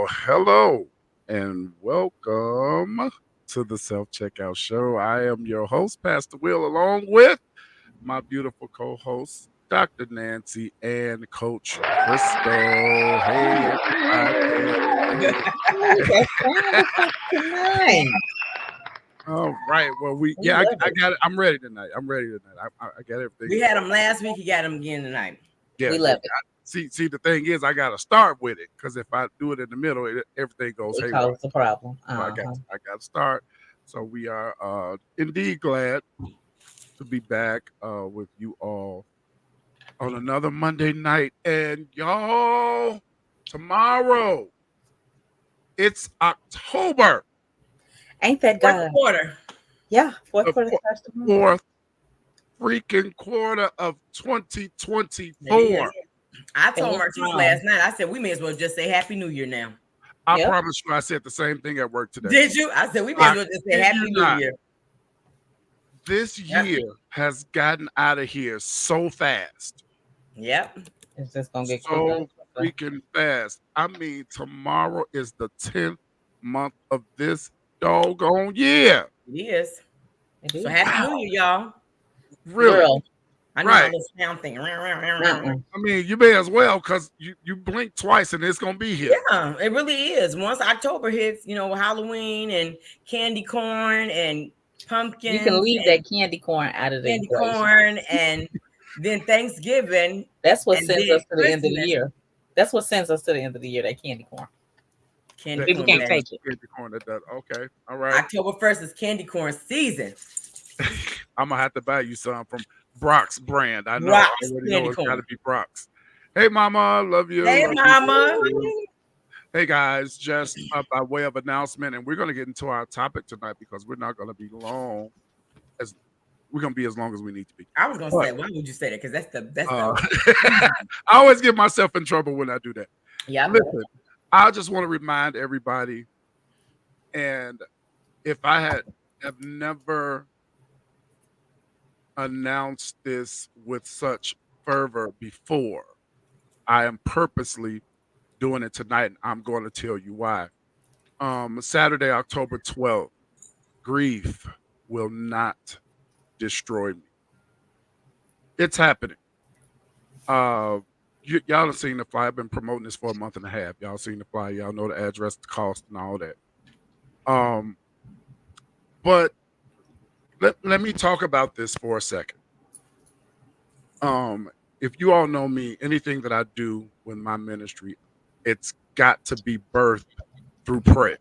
hello, and welcome to the Self Checkout Show. I am your host, Pastor Will, along with my beautiful co hosts, Dr. Nancy and Coach Crystal. Hey, everybody. That's wonderful tonight. All right. Well, We love I it. got it. I'm ready tonight. I'm ready tonight. I got everything. We had them last week. You got them again tonight. Yeah, We love it. see, the thing is, I got to start with it because if I do it in the middle, everything goes It haywire. caused a problem. So I got to start. So we are indeed glad to be back with you all on another Monday night. And y'all, tomorrow it's October, Ain't that Fourth God? quarter. Yeah, fourth the quarter starts tomorrow. fourth freaking quarter of It 2024. is. I told Finish Martise strong. last night. I said we may as well just say Happy New Year now. I Yep. promise you, I said the same thing at work today. Did you? I said we may as well just say kid Happy you New not. Year. This Yep. year has gotten out of here so fast. Yep. It's just gonna get So quicker. freaking fast. I mean, tomorrow is the 10th month of this doggone year. It is. It So is. Happy New Year, y'all. Really? Girl. I need my Right. little sound thing. Uh-uh. I mean, you may as well because you blink twice and it's gonna be here. Yeah, it really is. Once October hits, Halloween and candy corn and pumpkins. You can leave and that candy corn out of the candy equation. corn and then Thanksgiving. That's what and sends then us to the end of the Christmas. year. That's what sends us to the end of the year, that candy corn. Candy People corn. can't baby. take it. Candy corn that does. Okay, all right. October 1st is candy corn season. I'm gonna have to buy you some from Brock's brand. I know. Brock's I already candy know it's corn. gotta be Brock's. Hey, Mama, love you. Hey, love you, Mama. love you. Hey guys, just by way of announcement, and we're gonna get into our topic tonight because we're not gonna be long. As we're gonna be as long as we need to be. I was gonna But- say, why would you say that? Because that's the I always get myself in trouble when I do that. yeah. Listen, I just want to remind everybody, and if I have never announced this with such fervor before, I am purposely doing it tonight, and I'm going to tell you why. Saturday, October 12th, grief will not destroy me. It's happening. Y'all have seen the flyer. I've been promoting this for a month and a half. Y'all seen the flyer. Y'all know the address, the cost, and all that. But let me talk about this for a second. If you all know me, anything that I do with my ministry, it's got to be birthed through prayer.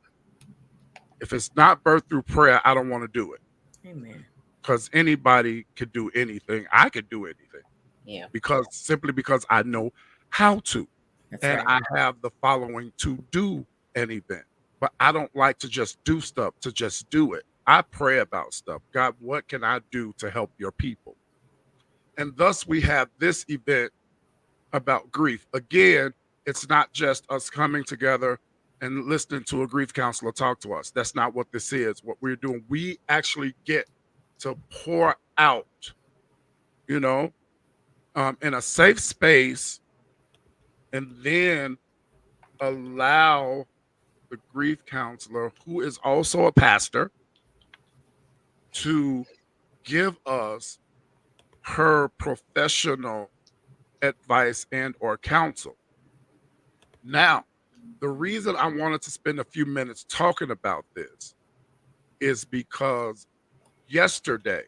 If it's not birthed through prayer, I don't want to do it. Amen. Because anybody could do anything. I could do anything. Yeah. Simply because I know how to. That's And right. I have the following to do an event. But I don't like to just do stuff to just do it. I pray about stuff. God, what can I do to help your people? And thus we have this event about grief. Again, it's not just us coming together and listening to a grief counselor talk to us. That's not what this is. What we're doing, we actually get to pour out, in a safe space, and then allow the grief counselor, who is also a pastor, to give us her professional advice and or counsel. Now, the reason I wanted to spend a few minutes talking about this is because yesterday,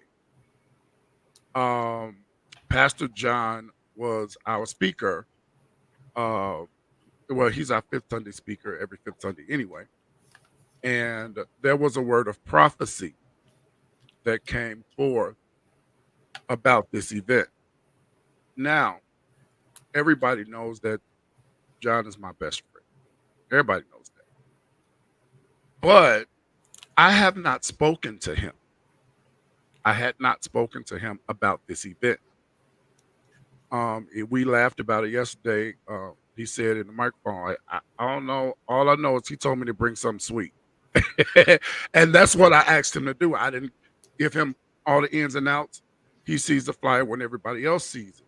Pastor John was our speaker. Well, he's our fifth Sunday speaker every fifth Sunday anyway. And there was a word of prophecy that came forth about this event. Now, everybody knows that John is my best friend. Everybody knows that. But I have not spoken to him. I had not spoken to him about this event. We laughed about it yesterday. He said in the microphone, I don't know. All I know is he told me to bring something sweet. And that's what I asked him to do. I didn't give him all the ins and outs. He sees the flyer when everybody else sees it.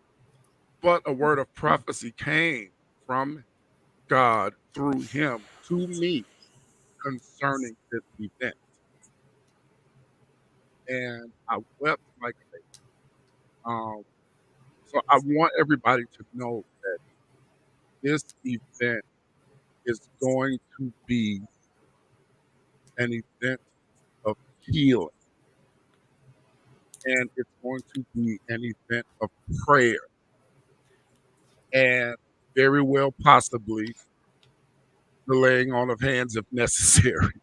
But a word of prophecy came from God through him to me concerning this event, and I wept like a baby. So I want everybody to know that this event is going to be an event of healing, and it's going to be an event of prayer, and very well possibly the laying on of hands if necessary.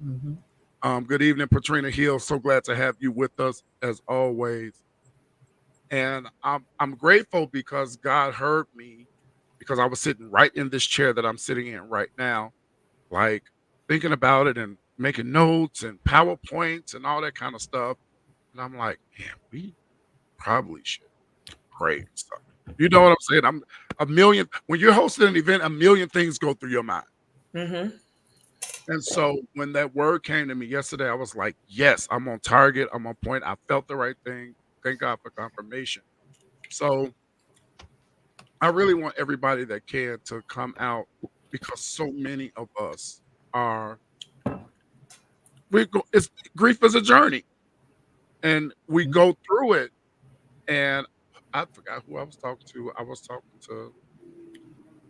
Mhm. Good evening, Patrina Hill. So glad to have you with us as always. And I'm grateful because God heard me because I was sitting right in this chair that I'm sitting in right now, like thinking about it and making notes and PowerPoints and all that kind of stuff. And I'm like, man, we probably should pray and stuff. You know what I'm saying? I'm a million when you're hosting an event, a million things go through your mind. Mm-hmm. And so when that word came to me yesterday, I was like, yes, I'm on target. I'm on point. I felt the right thing. Thank God for confirmation. So I really want everybody that can to come out because so many of us are it's grief is a journey and we go through it. And I forgot who I was talking to. I was talking to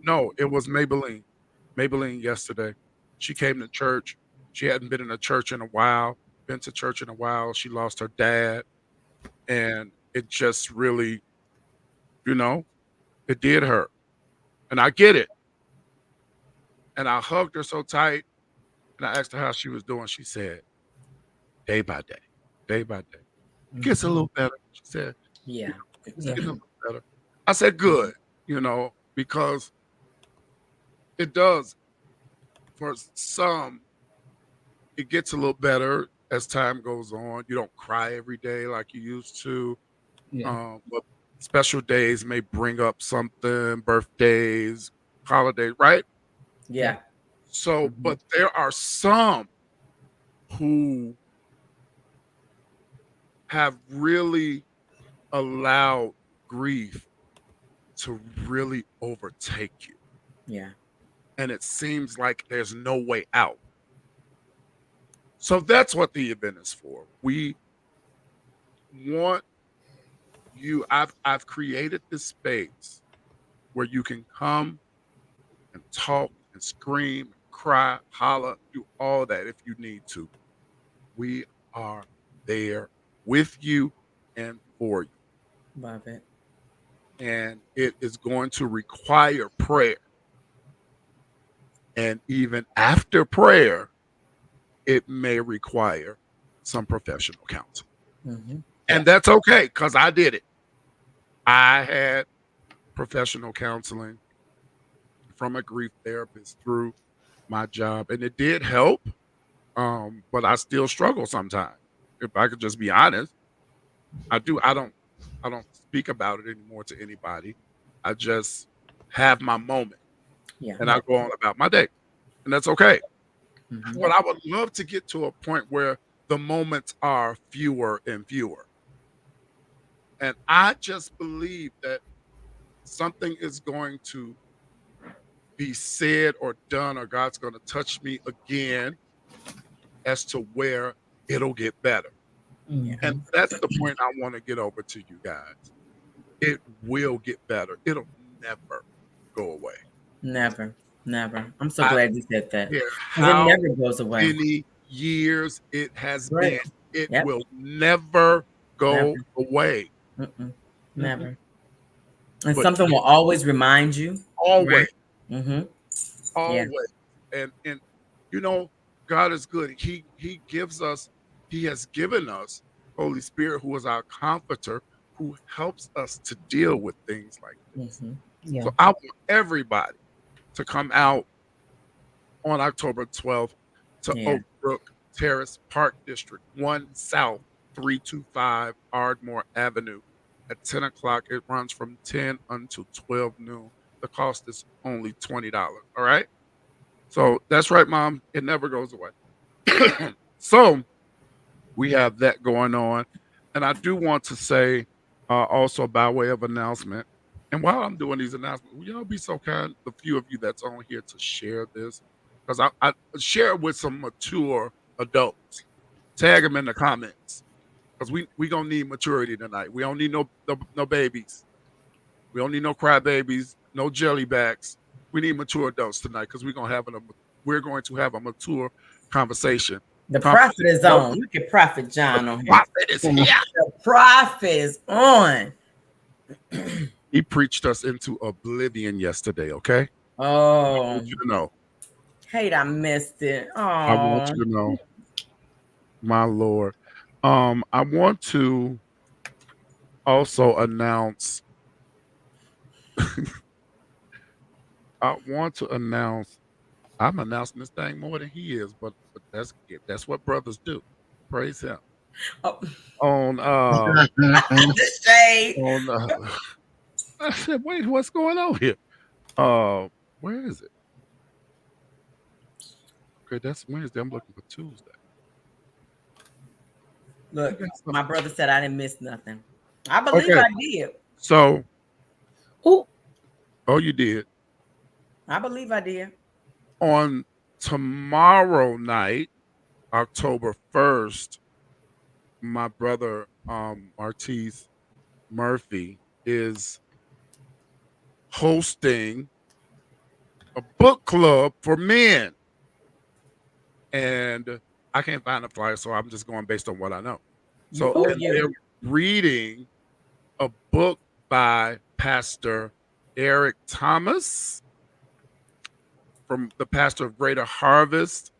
no, it was Maybelline. Maybelline yesterday. She came to church. She hadn't been in a church in a while, been to church in a while. She lost her dad. And it just really, you know, it did hurt. And I get it. And I hugged her so tight and I asked her how she was doing. She said, day by day, day by day. It gets a little better. She said, Yeah. it's Yeah. getting a little better. I said, good, because it does. For some, it gets a little better as time goes on. You don't cry every day like you used to. Yeah. But special days may bring up something, birthdays, holidays, right? Yeah. So, Mhm. but there are some who have really allowed grief to really overtake you. Yeah. And it seems like there's no way out. So that's what the event is for. We want I've created this space where you can come and talk and scream, cry, holler, do all that if you need to. We are there with you and for you. Love it. And it is going to require prayer. And even after prayer, it may require some professional counsel. Mm-hmm. And that's okay because I did it. I had professional counseling from a grief therapist through my job, and it did help. But I still struggle sometimes. If I could just be honest, I do. I don't speak about it anymore to anybody. I just have my moment Yeah. and I go on about my day. And that's okay. Mm-hmm. But I would love to get to a point where the moments are fewer and fewer. And I just believe that something is going to be said or done, or God's going to touch me again as to where it'll get better. Mhm. And that's the point I want to get over to you guys. It will get better. It'll never go away. Never. Never. I'm so I glad you said that. don't care 'Cause it how never goes away. many years it has Right. been. It Yep. will never go Never. away. Mm-mm. Mm-mm. Never. And But something will always remind you. always, Mm-hmm. Yeah. always. And you know, God is good. He gives us, He has given us Holy Spirit, who is our comforter, who helps us to deal with things like this. Mm-hmm. Yeah. So I want everybody to come out on October 12th to Yeah. Oak Brook Terrace Park District 1 South 325 Ardmore Avenue at 10 o'clock. It runs from 10 until 12 noon. The cost is only $20. All right. So that's right, Mom. It never goes away. So we have that going on. And I do want to say also by way of announcement, and while I'm doing these announcements, will y'all be so kind, the few of you that's on here, to share this? because I share it with some mature adults. Tag them in the comments because we gonna need maturity tonight. We don't need no babies. We don't need no crybabies, no jellybacks. We need mature adults tonight because we're going to have a mature conversation. The prophet is on. Look at Prophet John on here. Prophet is here. The prophet is on. He preached us into oblivion yesterday, okay? I Oh, want you to know. hate I missed it. Oh, I want you to know. My Lord. I want to also announce I'm announcing this thing more than he is, but that's what brothers do. Praise him. Oh. On the shade. I said, wait, what's going on here? Where is it? Okay, that's Wednesday. I'm looking for Tuesday. Look, my brother said I didn't miss nothing. I believe I did. So, oh, you did. I believe I did. On tomorrow night, October 1st, my brother Martise Murphy is hosting a book club for men. And I can't find a flyer, so I'm just going based on what I know. So they're reading a book by Pastor Eric Thomas, from the pastor of Greater Harvest,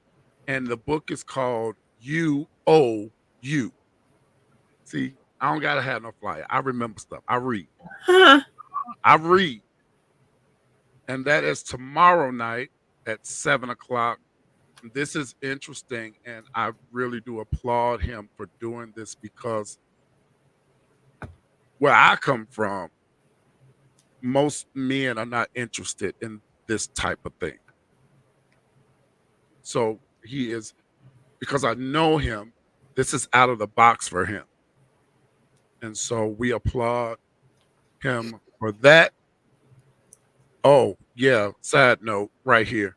and the book is called You Owe You. See, I don't gotta have no flyer. I remember stuff. I read. I read. And that is tomorrow night at 7:00. This is interesting, and I really do applaud him for doing this because where I come from, most men are not interested in this type of thing. So he is, because I know him, this is out of the box for him. And so we applaud him for that. Oh, yeah, side note right here.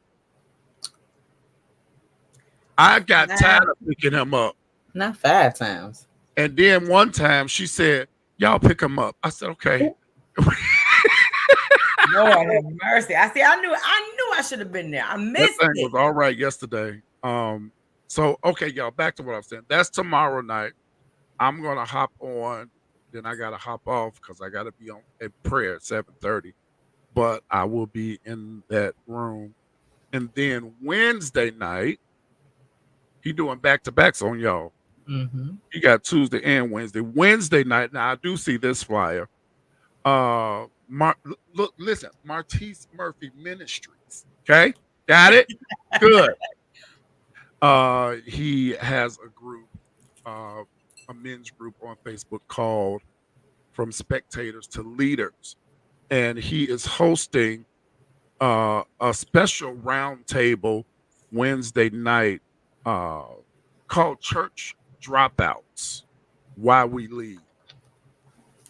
I got tired of picking him up. Not 5 times. And then one time she said, y'all pick him up. I said, okay. Lord have mercy. I knew I should have been there. I missed that thing it. was all right yesterday. So okay, y'all, back to what I'm saying. That's tomorrow night. I'm gonna hop on, then I gotta hop off because I gotta be on a prayer at 7:30. But I will be in that room. And then Wednesday night, he doing back-to-backs on y'all. Mm-hmm. He got Tuesday and Wednesday. Wednesday night, now I do see this flyer. Look, listen, Martise Murphy Ministries. Okay, got it. Good. He has a group, a men's group on Facebook called From Spectators to Leaders, and he is hosting a special roundtable Wednesday night called Church Dropouts: Why We Leave.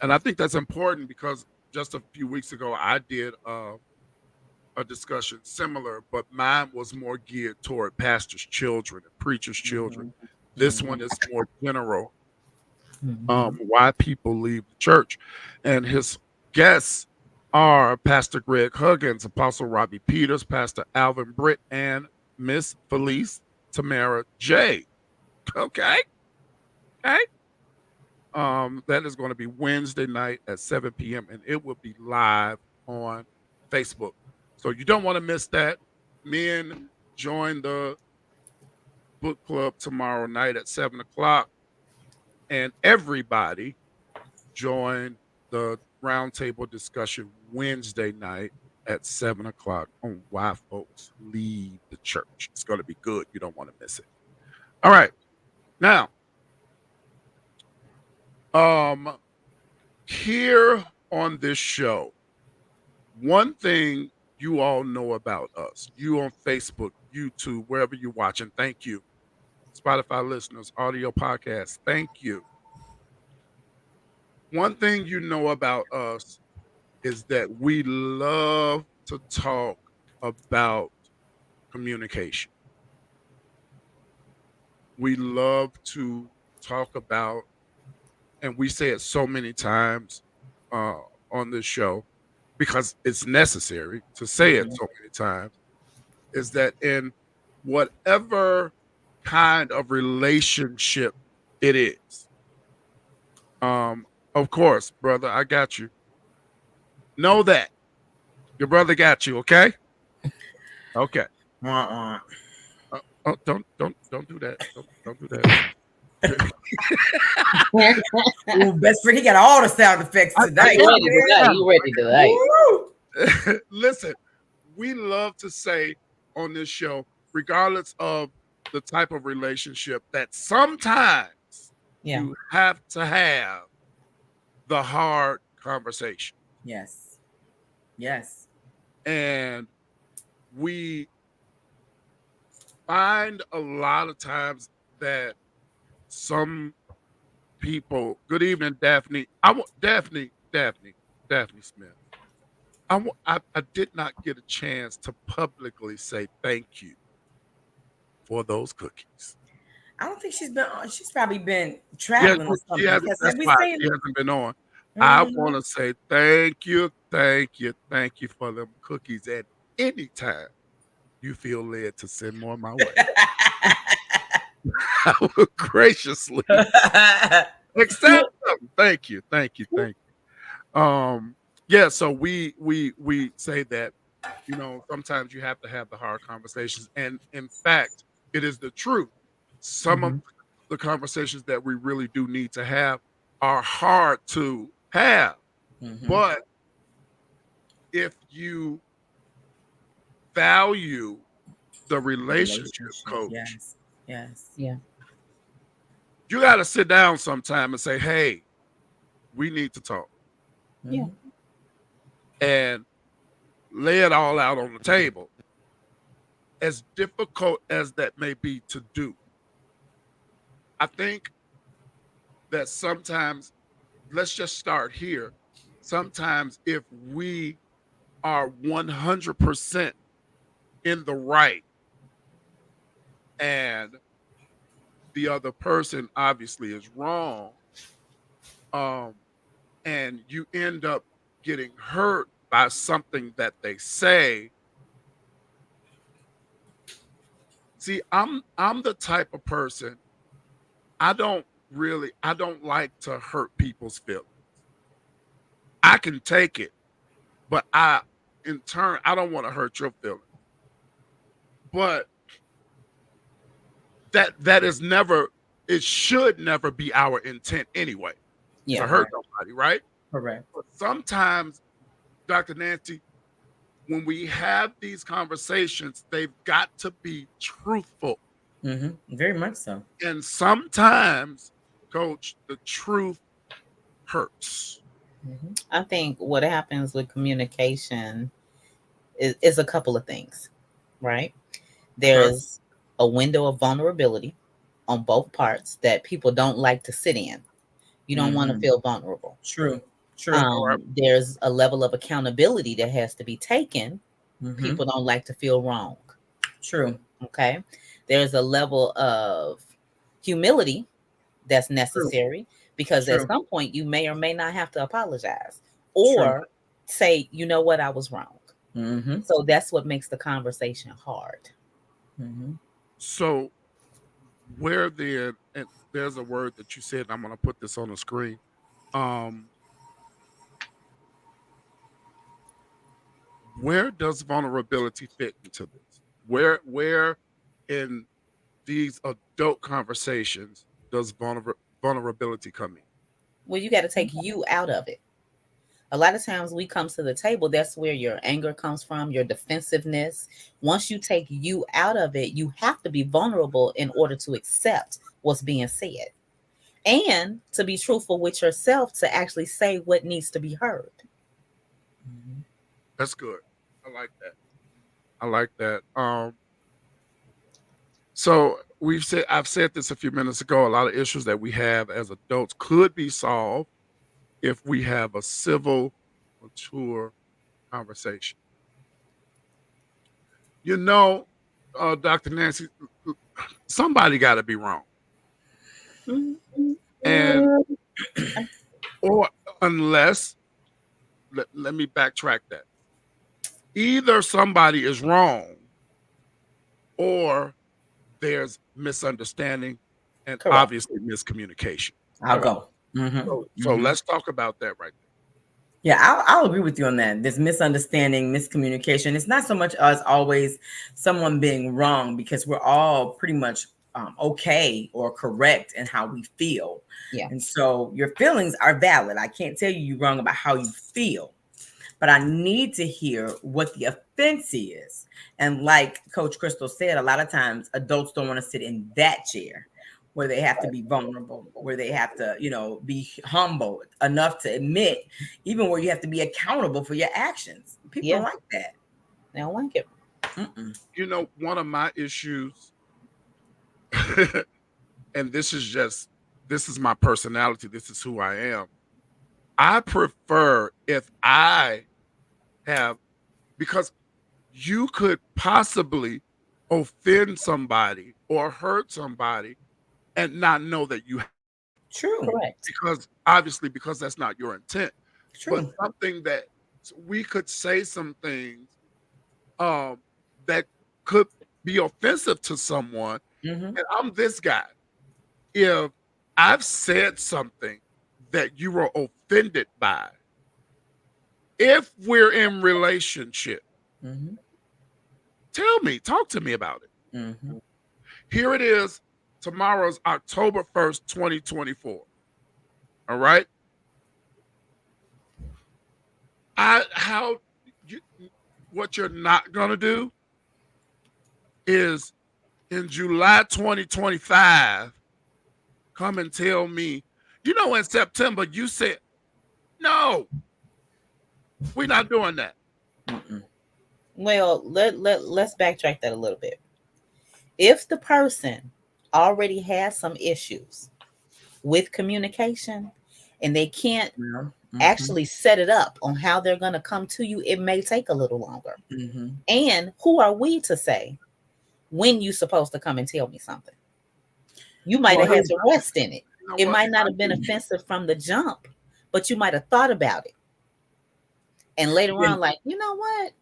And I think that's important because just a few weeks ago, I did a discussion similar, but mine was more geared toward pastors' children and preachers' children. Mm-hmm. This one is more general, why people leave the church. And his guests are Pastor Greg Huggins, Apostle Robbie Peters, Pastor Alvin Britt, and Miss Felice Tamara J. Okay. That is going to be Wednesday night at 7 p.m. and it will be live on Facebook. So you don't want to miss that. Men, join the book club tomorrow night at 7:00, and everybody join the roundtable discussion Wednesday night at 7:00 on why folks leave the church. It's going to be good. You don't want to miss it. All right. Now, here on this show, one thing you all know about us, you on Facebook, YouTube, wherever you're watching, thank you. Spotify listeners, audio podcasts, thank you. One thing you know about us is that we love to talk about communication. We love to talk about, and we say it so many times uh, on this show because it's necessary to say it Mhm. so many times, is that in whatever kind of relationship it is, of course, brother, I got you. Know that your brother got you. Okay, okay. Uh-uh. Oh, don't do that. Don't do that. Ooh, best friend, he got all the sound effects I tonight. You got ready tonight? You ready tonight? Woo! it. Listen, we love to say on this show, regardless of the type of relationship, that sometimes Yeah. you have to have the hard conversation. Yes. Yes. And we find a lot of times that some people, good evening, Daphne. Daphne Smith. I did not get a chance to publicly say thank you for those cookies. I don't think she's been on. She's probably been Yeah, traveling or she something. hasn't. Because That's have we why seen? she hasn't been on. I Mhm. want to say thank you for them cookies. At any time you feel led to send more my way, I will graciously accept them. Thank you. Yeah. So we say that sometimes you have to have the hard conversations, and in fact, it is the truth. Some of Mhm. the conversations that we really do need to have are hard to have. Mhm. But if you value the relationship, Relationship. coach, Yes. Yes. Yeah. you got to sit down sometime and say, hey, we need to talk Yeah. Mhm. and lay it all out on the table. As difficult as that may be to do, I think that sometimes, let's just start here. Sometimes, if we are 100% in the right and the other person obviously is wrong, um, and you end up getting hurt by something that they say. See, I'm the type of person, I don't like to hurt people's feelings. I can take it, but in turn I don't want to hurt your feelings. But that is never, it should never be our intent anyway, Yeah. to hurt Correct. nobody, right? Correct. But sometimes, Dr. Nancy, when we have these conversations, they've got to be truthful. Very much so. And sometimes, coach, the truth hurts. Mhm. I think what happens with communication is a couple of things, right? Okay. There's a window of vulnerability on both parts that people don't like to sit in. You don't want to Mhm. feel vulnerable. True. True. All right. There's a level of accountability that has to be taken. Mhm. People don't like to feel wrong. True. Okay. There's a level of humility that's True. necessary because at True. some point you may or may not have to apologize True. or say, you know what, I was wrong. Mhm. So that's what makes the conversation hard. Mhm. So where then, and there's a word that you said, and I'm gonna put this on the screen. Um, where does vulnerability fit into this? Where in these adult conversations does vulnerability come in? Well, you got to take you out of it. A lot of times we come to the table, that's where your anger comes from, your defensiveness. Once you take you out of it, you have to be vulnerable in order to accept what's being said and to be truthful with yourself to actually say what needs to be heard. Mhm. That's good. I like that. I like that. So I've said this a few minutes ago. A lot of issues that we have as adults could be solved if we have a civil, mature conversation. You know, Dr. Nancy, somebody got to be wrong. Mhm. And or unless let me backtrack that. Either somebody is wrong or there's misunderstanding and Correct. obviously miscommunication. I'll go. Mhm. So Mhm. let's talk about that right there. Yeah, I'll agree with you on that. This misunderstanding, miscommunication. It's not so much us always someone being wrong, because we're all pretty much okay or correct in how we feel. Yeah. And so your feelings are valid. I can't tell you you're wrong about how you feel, but I need to hear what the offense is. And like Coach Crystal said, a lot of times adults don't want to sit in that chair where they have to be vulnerable, where they have to, be humble enough to admit, even where you have to be accountable for your actions. People don't like that. They don't like it. You know, one of my issues, and this is my personality, this is who I am. I prefer if I have, because you could possibly offend somebody or hurt somebody and not know that you have, True. Correct. because that's not your intent. True. But something that we could say some things that could be offensive to someone. Mhm. And I'm this guy. If I've said something that you were offended by, if we're in relationship, Mhm. talk to me about it. Mhm. Here it is. Tomorrow's October 1st, 2024. All right. What you're not gonna do is in July 2025 come and tell me, in September you said, no, we're not doing that. Mm-mm. Well, let's backtrack that a little bit. If the person already has some issues with communication and they can't Yeah. actually set it up on how they're going to come to you, it may take a little longer. Mhm. And who are we to say when you're supposed to come and tell me something? You might have had to rest in it. You know It what? might not have been offensive from the jump, but you might have thought about it. And later on, like, you know what?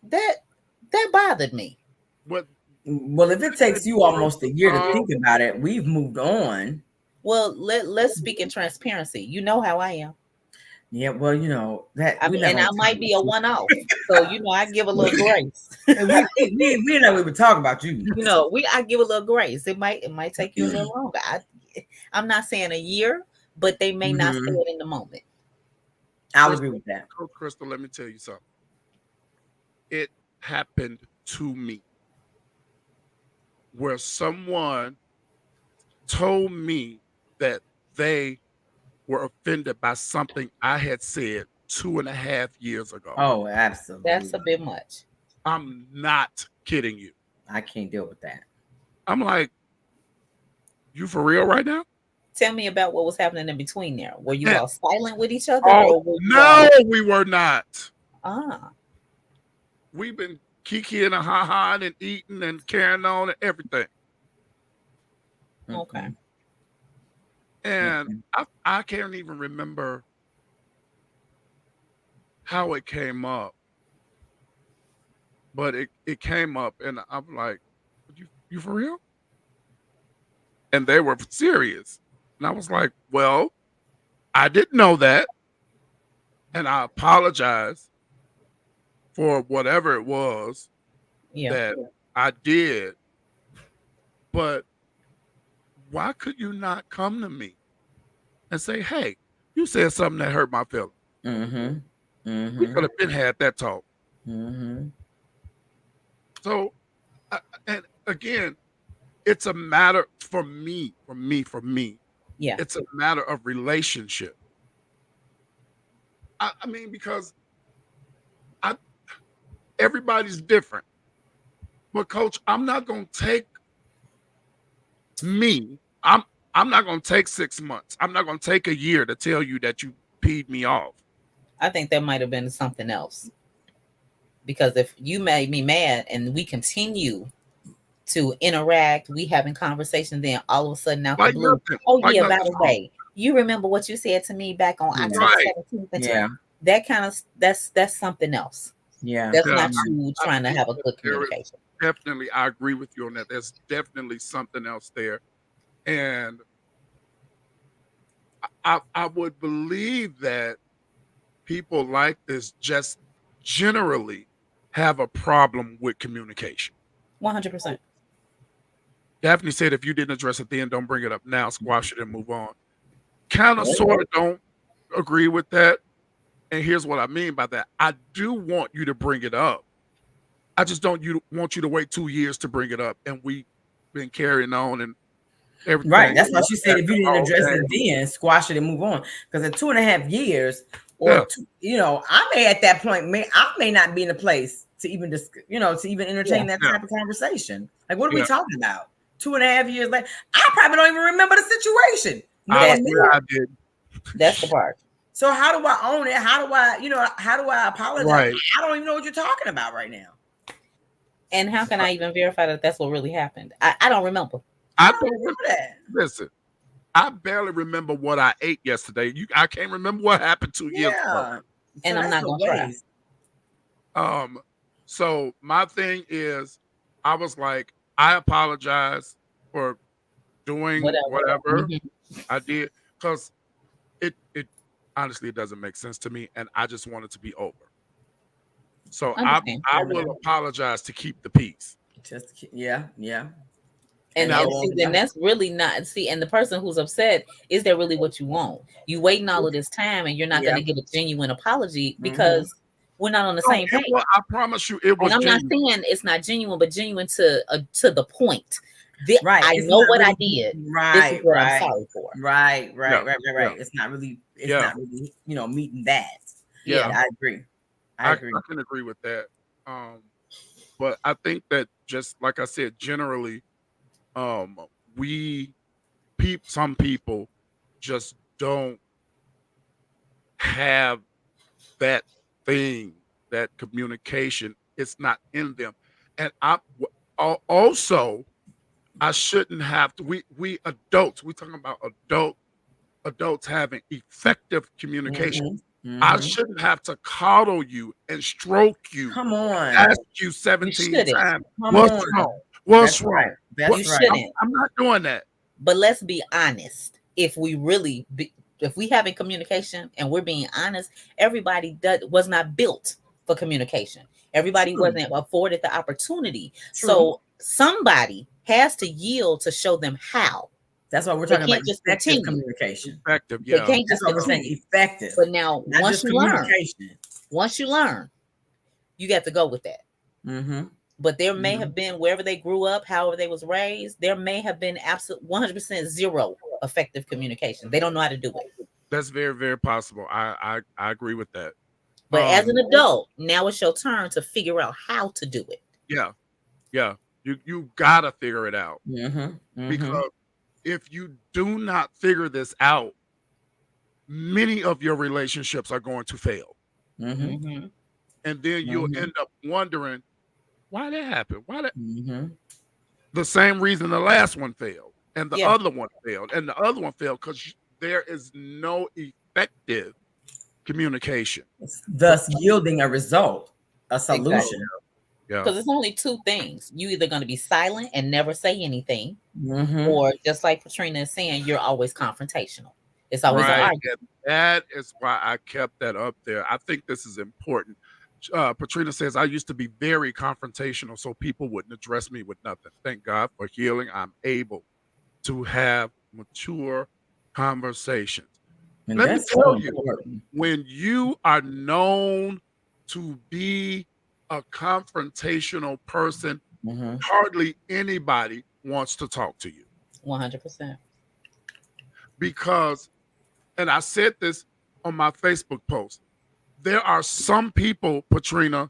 That bothered me. What? Well, if it takes you almost a year to think about it, we've moved on. Well, let's speak in transparency. You know how I am. Yeah, well, that I mean, and I might be a one-off, so I give a little grace. we know we would talk about you. I give a little grace. It might take you a little longer. I'm not saying a year, but they may not say it in the moment. I'll agree with that. Coach Crystal, let me tell you something. It happened to me where someone told me that they were offended by something I had said 2.5 years ago. Oh, absolutely. That's a bit much. I'm not kidding you. I can't deal with that. I'm like, you for real right now? Tell me about what was happening in between there. Were you all silent with each other? Oh, no, we were not. We've been kikiing and ha-ha and eating and carrying on and everything. Okay. And I can't even remember how it came up. But it came up and I'm like, you for real? And they were serious. And I was like, well, I didn't know that. And I apologize for whatever it was that I did. But why could you not come to me and say, hey, you said something that hurt my feelings? We could have been had that talk. So, and again, it's a matter for me. Yeah. It's a matter of relationship. I mean, because everybody's different. But Coach, I'm not going to take I'm not going to take 6 months. I'm not going to take a year to tell you that you peed me off. I think that might have been something else. Because if you made me mad and we continue to interact, we having conversation, then all of a sudden out the Like blue, nothing. oh Like yeah, by nothing's the wrong. way, you remember what you said to me back on Yeah. October Right. 17th? Yeah. That kind of that's something else. Yeah. That's Yeah. not you I trying to think have a that good there is communication. definitely, I agree with you on that. There's definitely something else there. And I would believe that people like this just generally have a problem with communication. 100%. Daphne said if you didn't address it then, don't bring it up now, squash it and move on. Kind of sort of don't agree with that. And here's what I mean by that. I do want you to bring it up. I just don't want you to wait 2 years to bring it up. And we've been carrying on and everything. Right. That's why she said if you didn't Oh, address okay. it then, squash it and move on. Because in 2.5 years, or Yeah. two, I may at that point I may not be in a place to even to even entertain that Yeah. type of conversation. Like, what are we Yeah. talking about? 2.5 years later, I probably don't even remember the situation. I knowing me. swear I did. That's the part. So how do I own it? How do I apologize? Right. I don't even know what you're talking about right now. And how can I even verify that that's what really happened? I don't remember. I don't don't remember that. listen. I barely remember what I ate yesterday. I can't remember what happened 2 years ago. Yeah. And I'm that's not the gonna try. ways. So my thing is, I was like, I apologize for doing whatever Mhm. I did because it honestly it doesn't make sense to me, and I just want it to be over. So I Understand. will apologize to keep the peace. Yeah. And, Now- see, then that's really not and the person who's upset, is that really what you want? You waiting all of this time and you're not Yeah. going to get a genuine apology because we're not on the same page. Well, I promise you, it was And I'm genuine. not saying it's not genuine, but genuine to the point. Right. I It's know not what I really- did. Right. This is what right. I'm sorry for. Right. Yeah. It's not really. It's Yeah. not really. Meeting that. Yeah. I agree. I agree. I can agree with that. But I think that just like I said, generally, some people just don't have that thing, that communication. It's not in them, and also I shouldn't have to. We adults. We talking about adults having effective communication. I Mhm. shouldn't have to coddle you and stroke you, Come on. ask you 17 shouldn't. times, Come what's on. wrong? What's That's wrong? right. That's You right. shouldn't. I'm not doing that. But let's be honest. If we having communication and we're being honest, everybody was not built for communication. Everybody True. wasn't afforded the opportunity. True. So somebody has to yield to show them how. That's why we're They talking about can't just effective continue. communication. Effective, They yeah. can't That's just what we're saying. continue. Effective. But now Not once just you learn, communication. you got to go with that. Mm-hmm. But there may have been, wherever they grew up, however they was raised, there may have been absolute 100% zero effective communication. They don't know how to do it. That's very, very possible. I agree with that. But as an adult, now it's your turn to figure out how to do it. Yeah. You gotta figure it out. Mm-hmm. Because if you do not figure this out, many of your relationships are going to fail. Mm-hmm. And then you'll end up wondering why that happened. Mm-hmm. The same reason the last one failed, and the Yeah. other one failed, and the other one failed because there is no effective communication. Thus yielding a result, a solution. Exactly. Yeah. Because it's only two things. You either going to be silent and never say anything, Mm-hmm. or just like Patrina is saying, you're always confrontational. It's always an Right. argument. And that is why I kept that up there. I think this is important. Patrina says, I used to be very confrontational, so people wouldn't address me with nothing. Thank God for healing. I'm able to have mature conversations. And Let me that's tell so you, important. when you are known to be a confrontational person, Mm-hmm. hardly anybody wants to talk to you. 100%. Because, and I said this on my Facebook post, there are some people, Patrina,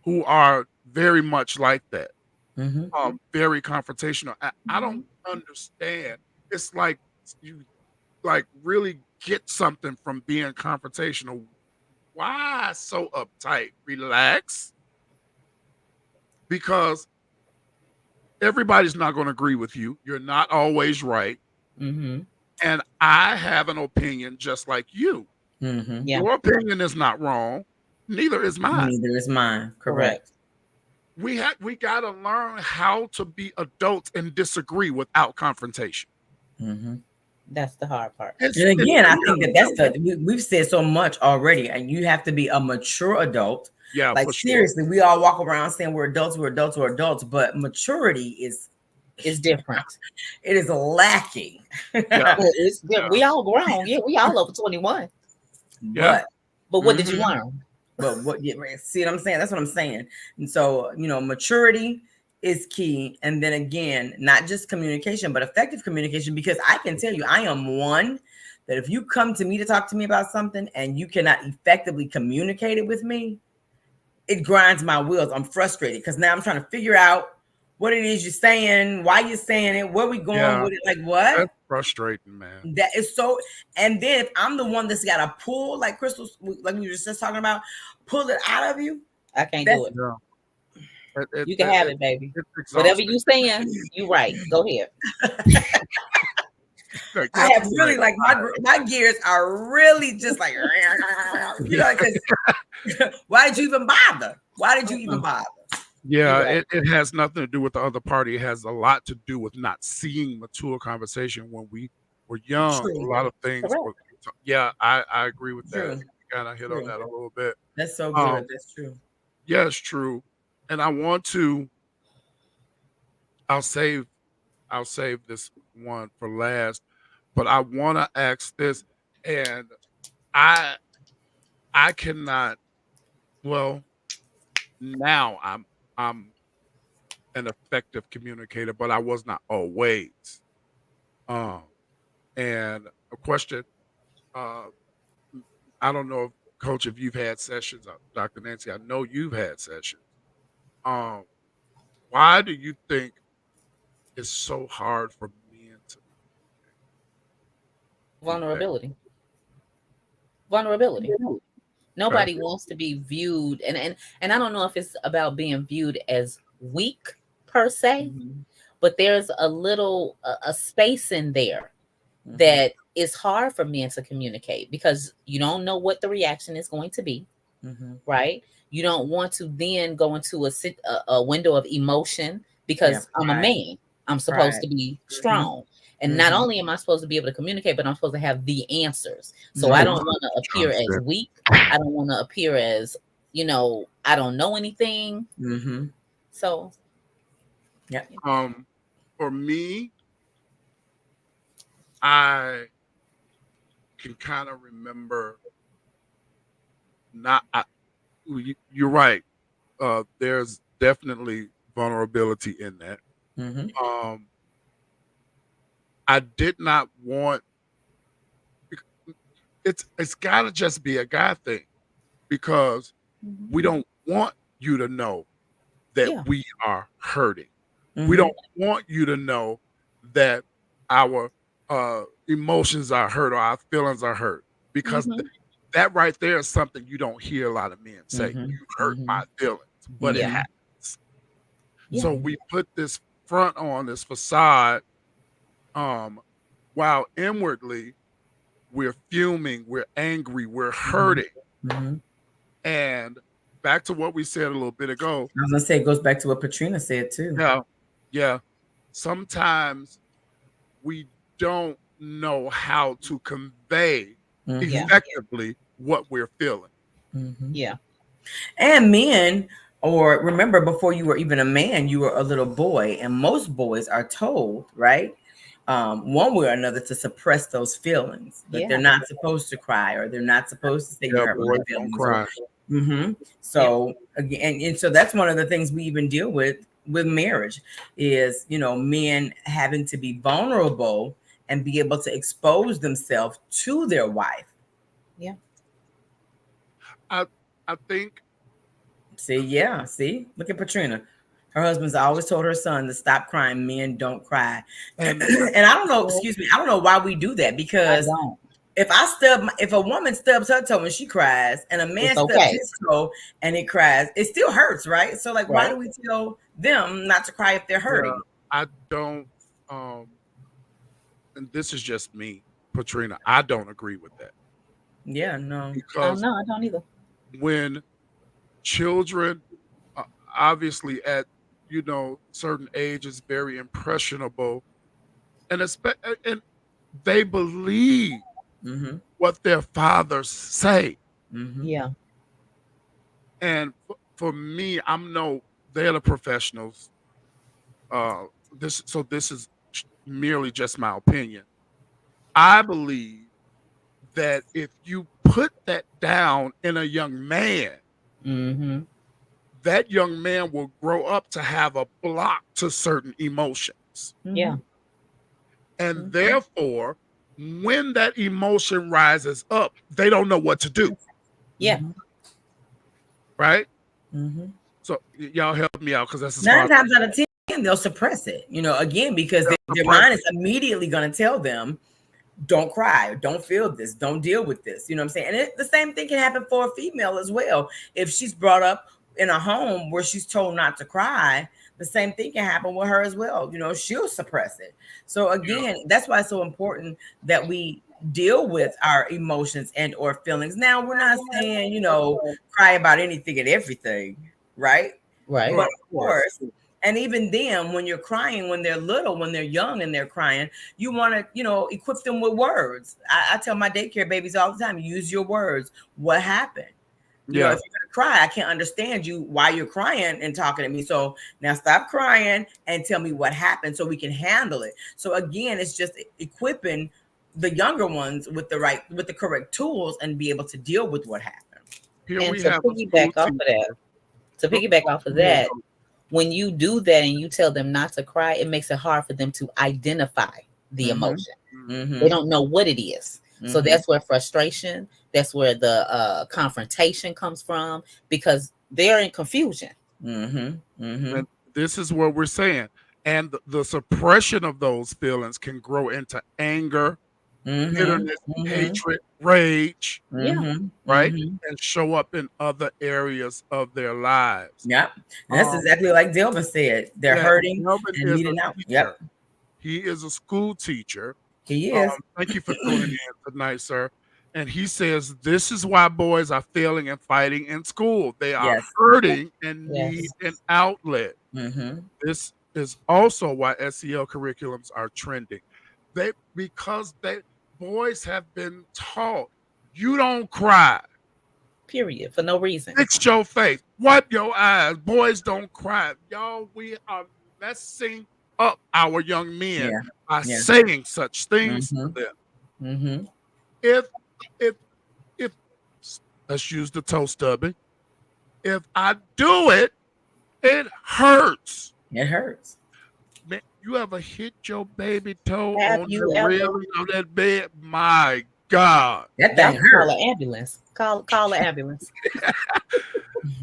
who are very much like that, Mm-hmm. very confrontational. I don't understand. It's like you really get something from being confrontational. Why so uptight? Relax. because everybody's not going to agree with you. You're not always right. Mm-hmm. And I have an opinion just like you. Mm-hmm. Yeah. Your opinion is not wrong. Neither is mine. Neither is mine. Correct. We got to learn how to be adults and disagree without confrontation. Mm-hmm. That's the hard part. And again, I think that's we've said so much already, and you have to be a mature adult. Yeah, like seriously, we all walk around saying we're adults, but maturity is different. It is lacking. Yeah. We all grown. Yeah, we all over 21. Yeah. But what did you learn? But what? See what I'm saying? That's what I'm saying. And so, maturity is key. And then again, not just communication, but effective communication. Because I can tell you, I am one that if you come to me to talk to me about something and you cannot effectively communicate it with me, it grinds my wheels. I'm frustrated because now I'm trying to figure out what it is you're saying, why you're saying it, where we going with it, like what? That's frustrating, man. That is so. And then if I'm the one that's got to pull, like Crystal, like we were just talking about, pull it out of you, I can't do it. Yeah. You can have it, baby. Whatever you saying, you right. Go ahead. I have really like my gears are really just like, because why did you even bother? Why did you even bother? Yeah, it has nothing to do with the other party. It has a lot to do with not seeing mature conversation when we were young. True. A lot of things. I agree with that. You kind of hit on that a little bit. That's so good. That's true. Yeah, it's true. And I want to. I'll save this one for last, but I want to ask this, and I cannot. Well, now I'm an effective communicator, but I was not always. And a question, I don't know, Coach, if you've had sessions, Dr. Nancy, I know you've had sessions. Why do you think it's so hard for men to vulnerability? Nobody wants to be viewed, and I don't know if it's about being viewed as weak per se, but there's a little a space in there that is hard for men to communicate because you don't know what the reaction is going to be, right? You don't want to then go into a window of emotion because I'm a man. I'm supposed to be strong. And not only am I supposed to be able to communicate, but I'm supposed to have the answers. So I don't want to appear as weak. I don't want to appear as, I don't know anything. So, yeah. For me, I can kind of remember you're right. There's definitely vulnerability in that. I did not want. It's got to just be a guy thing, because we don't want you to know that we are hurting. We don't want you to know that our emotions are hurt or our feelings are hurt, because that right there is something you don't hear a lot of men say. You hurt my feelings, but it happens. So we put this front on, this facade, while inwardly we're fuming, we're angry, we're hurting. And back to what we said a little bit ago. I was gonna say, it goes back to what Patrina said too. Yeah. Sometimes we don't know how to convey effectively what we're feeling. And men, or remember, before you were even a man, you were a little boy, and most boys are told, right, one way or another, to suppress those feelings, that they're not supposed to cry, or they're not supposed to say you hurt my feelings. Cry. So again, and so that's one of the things we even deal with marriage is, men having to be vulnerable and be able to expose themselves to their wife. I think. See, look at Patrina. Her husband's always told her son to stop crying. Men don't cry. And I don't know, excuse me, I don't know why we do that, because if a woman stubs her toe and she cries, and a man It's stubs okay. his toe and it cries, it still hurts, right? So like, why Right. do we tell them not to cry if they're hurting? I don't, and this is just me, Patrina. I don't agree with that Yeah, no. Oh because no, I don't either. when children, obviously at certain ages, very impressionable, and they believe Mm-hmm. what their fathers say. Mm-hmm. Yeah. And for me, they're the professionals. This is merely just my opinion. I believe that if you put that down in a young man, Mm-hmm. that young man will grow up to have a block to certain emotions. Yeah. And Mhm. therefore, when that emotion rises up, they don't know what to do. Yeah. Right? Mm-hmm. So y'all help me out because that's 9 times out of 10, they'll suppress it. Again, because their mind is immediately going to tell them, don't cry, don't feel this, don't deal with this. You know what I'm saying? And the same thing can happen for a female as well. If she's brought up in a home where she's told not to cry, the same thing can happen with her as well. She'll suppress it. So again, that's why it's so important that we deal with our emotions and or feelings. Now, we're not saying, cry about anything and everything, right? Right. But of course, and even then, when you're crying, when they're little, when they're young and they're crying, you want to, equip them with words. I tell my daycare babies all the time, use your words. What happened? If you're going to cry, I can't understand you why you're crying and talking to me. So now stop crying and tell me what happened so we can handle it. So again, it's just equipping the younger ones with the correct tools and be able to deal with what happened. And to piggyback off of that, when you do that and you tell them not to cry, it makes it hard for them to identify the emotion. Mm-hmm. They don't know what it is. Mm-hmm. So that's where frustration, that's where the confrontation comes from, because they're in confusion. Mm-hmm. Mm-hmm. And this is what we're saying. And the suppression of those feelings can grow into anger, bitterness, hatred, rage, right? And show up in other areas of their lives. Yep. And that's exactly like Delvin said. They're hurting and needing out. Yep. He is a school teacher. He is. Thank you for tuning in tonight, sir. And he says this is why boys are failing and fighting in school. They are hurting and need an outlet. This is also why SEL curriculums are trending. Because boys have been taught you don't cry. Period. For no reason. Fix your face. Wipe your eyes. Boys don't cry. Y'all, we are messing up our young men by saying such things to them. If let's use the toe stubbing. If I do it, it hurts. It hurts. Man, you ever hit your baby toe on the railing of that bed? My God. That thing hurts. Call an ambulance. Call an ambulance.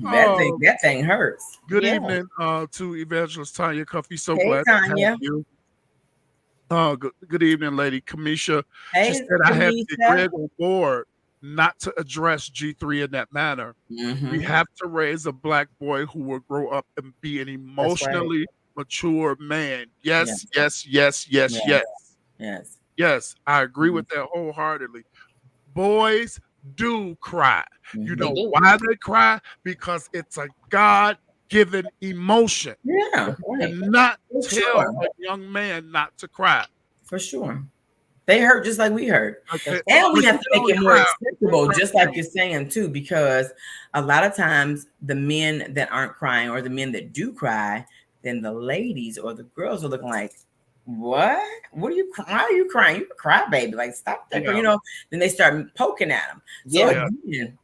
That thing hurts. Good evening to Evangelist Tanya Cuffy. So hey, glad Tanya. to have you. Good evening, Lady Kamisha. Hey, she said I have to Greg on board not to address G3 in that manner. We have to raise a black boy who will grow up and be an emotionally mature man. Yes. I agree with that wholeheartedly. Boys do cry. You know why they cry? Because it's a God-given emotion. Yeah. And not tell a young man not to cry. For sure. They hurt just like we hurt. And we have to make it more acceptable, just like you're saying too, because a lot of times the men that aren't crying or the men that do cry, then the ladies or the girls are looking like, what are you crying? Why are you crying? You cry, baby. Like, stop that. Then they start poking at them. So again,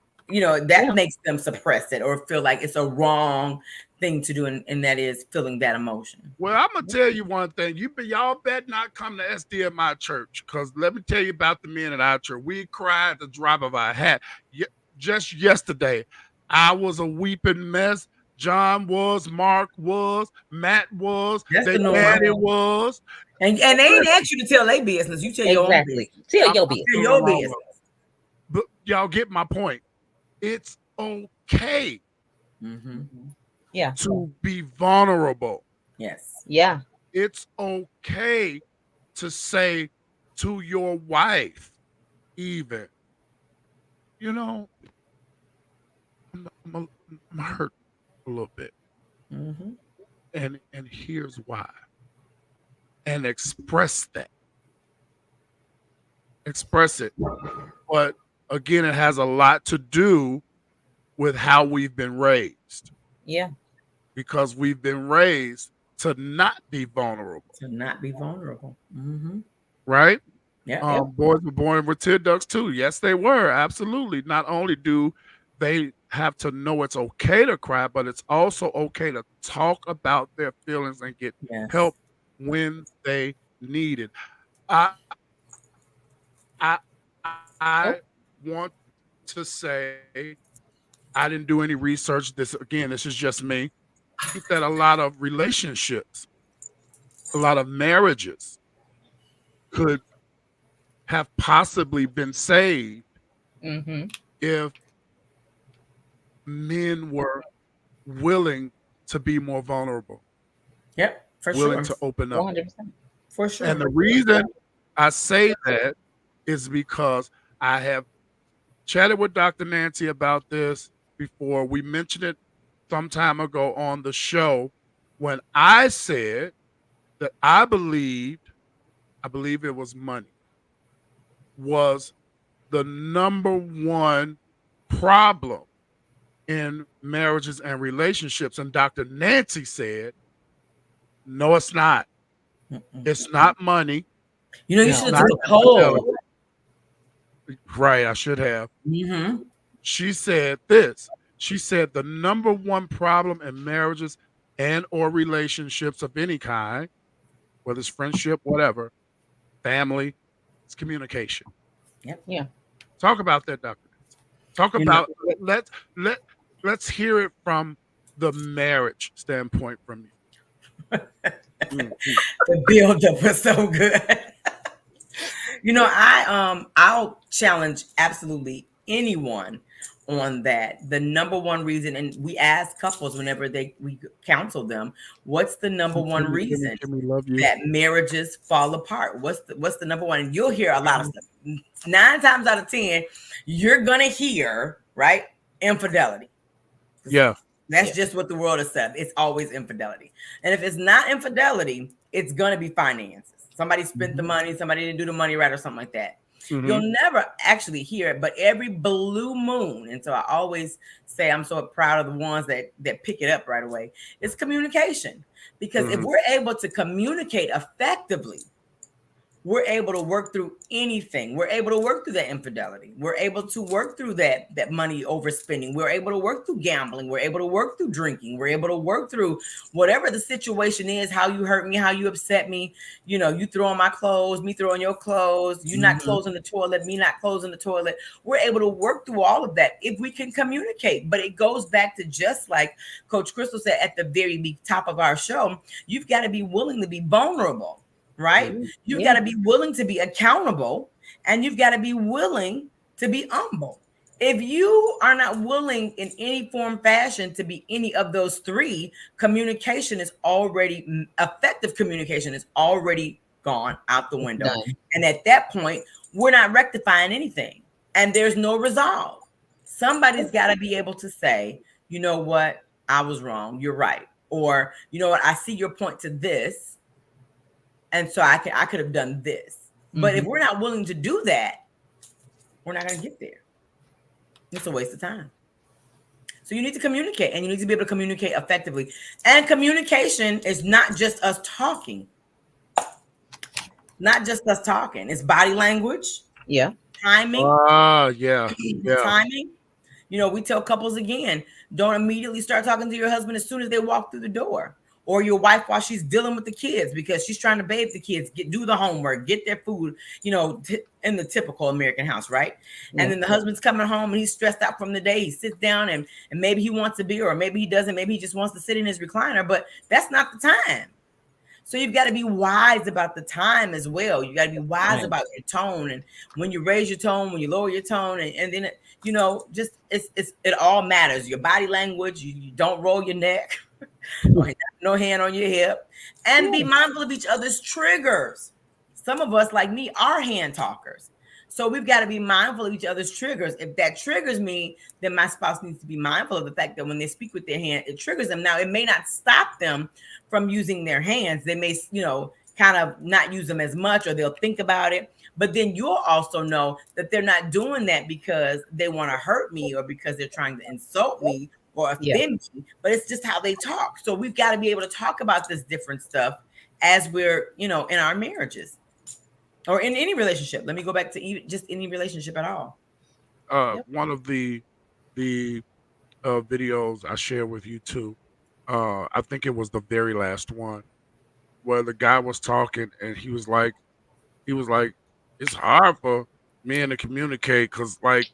that makes them suppress it or feel like it's a wrong thing to do, and that is feeling that emotion. Well, I'm gonna tell you one thing. Y'all better not come to SDMI church, because let me tell you about the men at our church. We cry at the drop of our hat. Just yesterday, I was a weeping mess. John was, Mark was, Matt was, their daddy was. And they ain't asked you to tell their business. You tell your own business. Exactly. Tell your I'm business. Tell doing your all of business. it. But y'all get my point. It's okay Mm-hmm. Yeah. to be vulnerable. Yes. Yeah. It's okay to say to your wife, even, you know, I'm hurt a little bit. Mm-hmm. And here's why. And express that. Express it. But again, it has a lot to do with how we've been raised. Yeah. Because we've been raised to not be vulnerable. To not be vulnerable. Mm-hmm. Right? Yeah. Boys were born with tear ducts too. Yes, they were. Absolutely. Not only do they have to know it's okay to cry, but it's also okay to talk about their feelings and get Yes. help when they need it. I I want to say I didn't do any research. This is just me. I think that a lot of relationships, a lot of marriages could have possibly been saved Mm-hmm. if men were willing to be more vulnerable, Yep. For willing sure. to open up. 100%. For sure. And the reason I say that is because I have chatted with Dr. Nancy about this before. We mentioned it some time ago on the show when I said that I believe it was money, was the number one problem in marriages and relationships. And Dr. Nancy said, no, it's not. Mm-mm. It's not money. You know, you No. should Not have took a poll. Right, I should have. Mm-hmm. She said this. She said the number one problem in marriages and or relationships of any kind, whether it's friendship, whatever, family, it's communication. Yep. Yeah. Talk about that, Dr. Nancy. Talk You know- about let's hear it from the marriage standpoint from you. The build up was so good. You know, I'll challenge absolutely anyone on that. The number one reason, and we ask couples whenever we counsel them, what's the number one reason Can we love you? that marriages fall apart? What's the number one? And you'll hear a lot of stuff. 9 times out of 10, you're gonna hear, right? Infidelity. Yeah. That's just what the world has said. It's always infidelity. And if it's not infidelity, it's gonna be finances. Somebody spent the money, somebody didn't do the money right, or something like that. Mhm. You'll never actually hear it, but every blue moon, and so I always say I'm so proud of the ones that pick it up right away, it's communication. Because if we're able to communicate effectively, we're able to work through anything. We're able to work through that infidelity. We're able to work through that money overspending. We're able to work through gambling. We're able to work through drinking. We're able to work through whatever the situation is, how you hurt me, how you upset me. You know, you throwing my clothes, me throwing your clothes, you not closing the toilet, me not closing the toilet. We're able to work through all of that if we can communicate. But it goes back to just like Coach Crystal said at the very top of our show, you've got to be willing to be vulnerable. Right? You've got to be willing to be accountable, and you've got to be willing to be humble. If you are not willing in any form, fashion to be any of those three, communication is already effective. Communication is already gone out the window. Done. And at that point, we're not rectifying anything, and there's no resolve. Somebody's got to be able to say, you know what, I was wrong. You're right. Or, you know what, I see your point to this. And so I could have done this. But if we're not willing to do that, we're not going to get there. It's a waste of time. So you need to communicate, and you need to be able to communicate effectively. And communication is not just us talking. Not just us talking. It's body language. Yeah. Timing. Yeah. Timing. You know, we tell couples again, don't immediately start talking to your husband as soon as they walk through the door. Or your wife while she's dealing with the kids because she's trying to bathe the kids, do the homework, get their food, you know, in the typical American house, right? Yeah. And then the husband's coming home and he's stressed out from the day. He sits down and maybe he wants a beer, or maybe he doesn't. Maybe he just wants to sit in his recliner, but that's not the time. So you've got to be wise about the time as well. You got to be wise about your tone, and when you raise your tone, when you lower your tone, and then just it all matters. Your body language. You don't roll your neck. No hand on your hip, and be mindful of each other's triggers. Some of us, like me, are hand talkers. So we've got to be mindful of each other's triggers. If that triggers me, then my spouse needs to be mindful of the fact that when they speak with their hand, it triggers them. Now, it may not stop them from using their hands. They may, kind of not use them as much, or they'll think about it. But then you'll also know that they're not doing that because they want to hurt me or because they're trying to insult me or offend me, but it's just how they talk. So we've got to be able to talk about this different stuff as we're, in our marriages. Or in any relationship. Let me go back to even just any relationship at all. One of the videos I shared with you too, I think it was the very last one, where the guy was talking and he was like, it's hard for men to communicate because like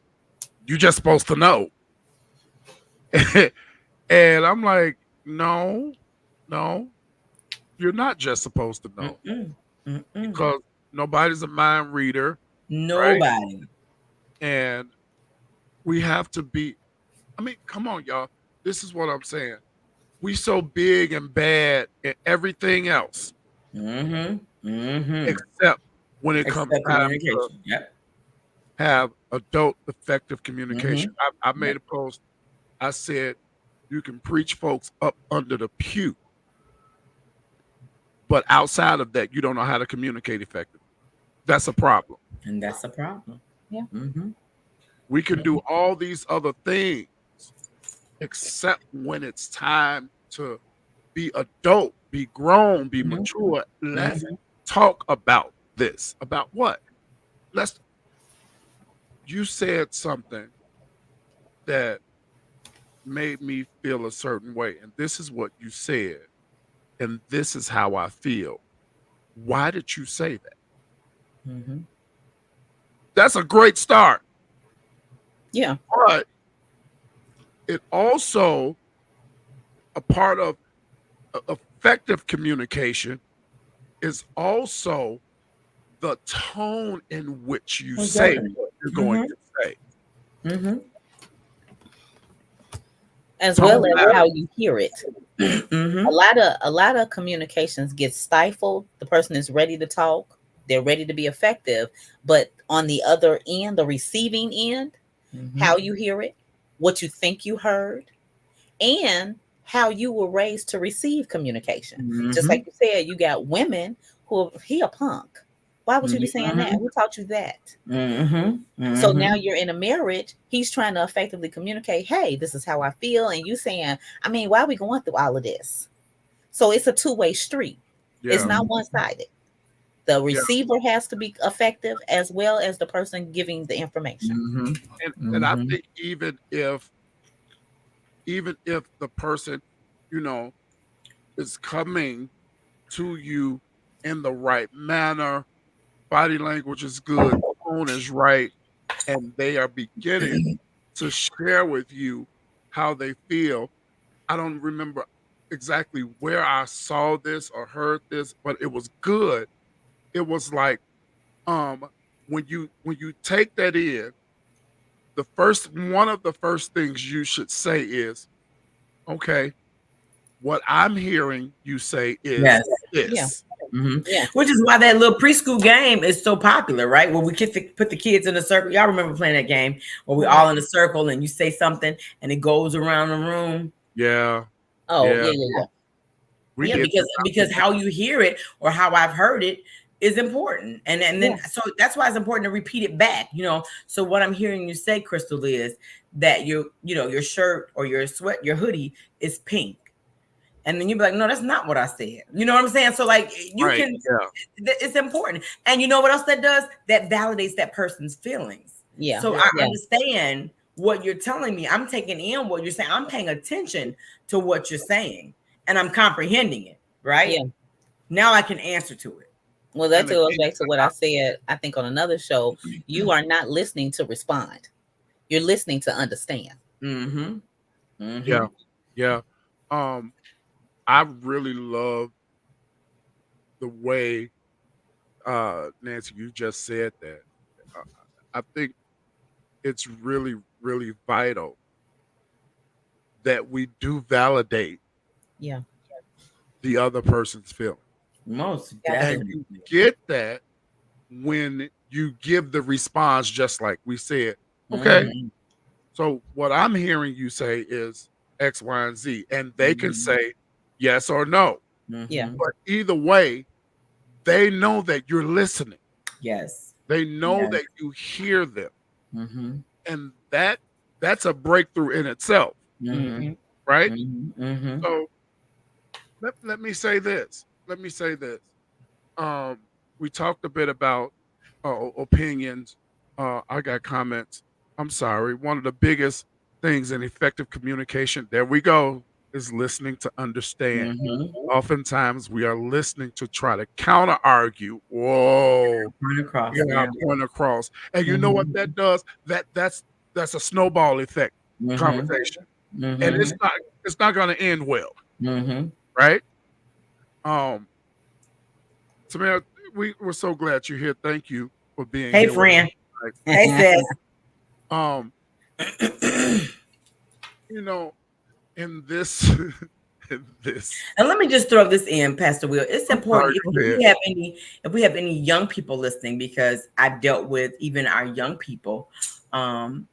you're just supposed to know. And I'm like, no, you're not just supposed to know. Because nobody's a mind reader. Nobody. Right? And we have to be, come on, y'all. This is what I'm saying. We so big and bad in everything else. Except when it comes time to have adult effective communication. I made a post. I said, you can preach folks up under the pew. But outside of that, you don't know how to communicate effectively. That's a problem. And that's a problem. Yeah. We can do all these other things, except when it's time to be adult, be grown, be mature. Let's talk about this. About what? You said something that made me feel a certain way. And this is what you said. And this is how I feel. Why did you say that? That's a great start. Yeah. But it also, a part of effective communication is also the tone in which you say what you're going to say. As well as how you hear it. A lot of communications get stifled. The person is ready to talk. They're ready to be effective. But on the other end, the receiving end, how you hear it, what you think you heard, and how you were raised to receive communication. Just like you said, you got women who he a punk. Why would you be saying that? Who taught you that? So now you're in a marriage. He's trying to effectively communicate, hey, this is how I feel. And you saying, why are we going through all of this? So it's a two-way street. Yeah. It's not one-sided. The receiver has to be effective as well as the person giving the information. And I think even if the person, is coming to you in the right manner, body language is good, tone is right, and they are beginning to share with you how they feel. I don't remember exactly where I saw this or heard this, but it was good. It was like when you take that in, one of the first things you should say is, okay, what I'm hearing you say is this. Yeah. Which is why that little preschool game is so popular, right? Where we put the kids in a circle. Y'all remember playing that game where we're all in a circle and you say something and it goes around the room? Yeah. Oh, yeah. Because how you hear it or how I've heard it is important. And then so that's why it's important to repeat it back, So what I'm hearing you say, Crystal, is that your shirt or your hoodie is pink. And then you'd be like, no, that's not what I said. You know what I'm saying? So like it's important. And you know what else that does? That validates that person's feelings. Yeah. So I understand what you're telling me. I'm taking in what you're saying. I'm paying attention to what you're saying and I'm comprehending it. Right. Yeah. Now I can answer to it. Well, that goes back to what I said, I think on another show. You are not listening to respond. You're listening to understand. Yeah. I really love the way Nancy, you just said that. Uh, I think it's really, really vital that we do validate Yeah. the other person's feeling. Most Yeah. And definitely. you get that when you give the response, just like we said. Okay, Mhm. so what I'm hearing you say is X, Y, and Z, and they can Mhm. say yes or no. Yeah. Mhm. But either way, they know that you're listening. Yes. They know Yes. that you hear them, Mhm. and that's a breakthrough in itself, Mhm. Mhm. right? Mhm. Mhm. So let me say this. Let me say this. Um, we talked a bit about opinions. I got comments. I'm sorry. One of the biggest things in effective communication, there we go, is listening to understand. Mhm. Oftentimes we are listening to try to counter argue. Whoa, Run across. get our Yeah. point across. And you know what Mhm. that does? That's a snowball effect Mhm. conversation. And Mhm. it's not gonna end well, Mhm. right? Um, Samara, we're so glad you're here. Thank you for being Hey, here with friend. us. Hey, sis. Um, you know, in this in this And let me just throw this in, Pastor Will. It's I'm sorry, important if go ahead. we have any young people listening, because I've dealt with even our young people, um,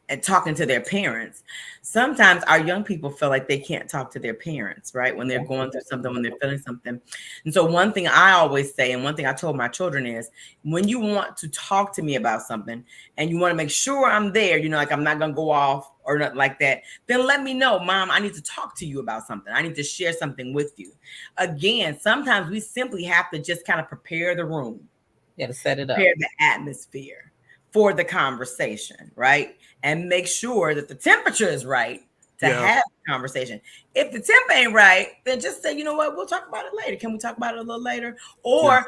and talking to their parents. Sometimes our young people feel like they can't talk to their parents, right? When they're going through something, when they're feeling something. And so one thing I always say, and one thing I told my children is, when you want to talk to me about something and you want to make sure I'm there, like I'm not going to go off or nothing like that, then let me know, Mom, I need to talk to you about something. I need to share something with you. Again, sometimes we simply have to just kind of prepare the room, Yeah, to set it up. prepare the atmosphere for the conversation, right? And make sure that the temperature is right to Yeah, have the conversation. If the temp ain't right, then just say, you know what, we'll talk about it later. Can we talk about it a little later? yeah, Or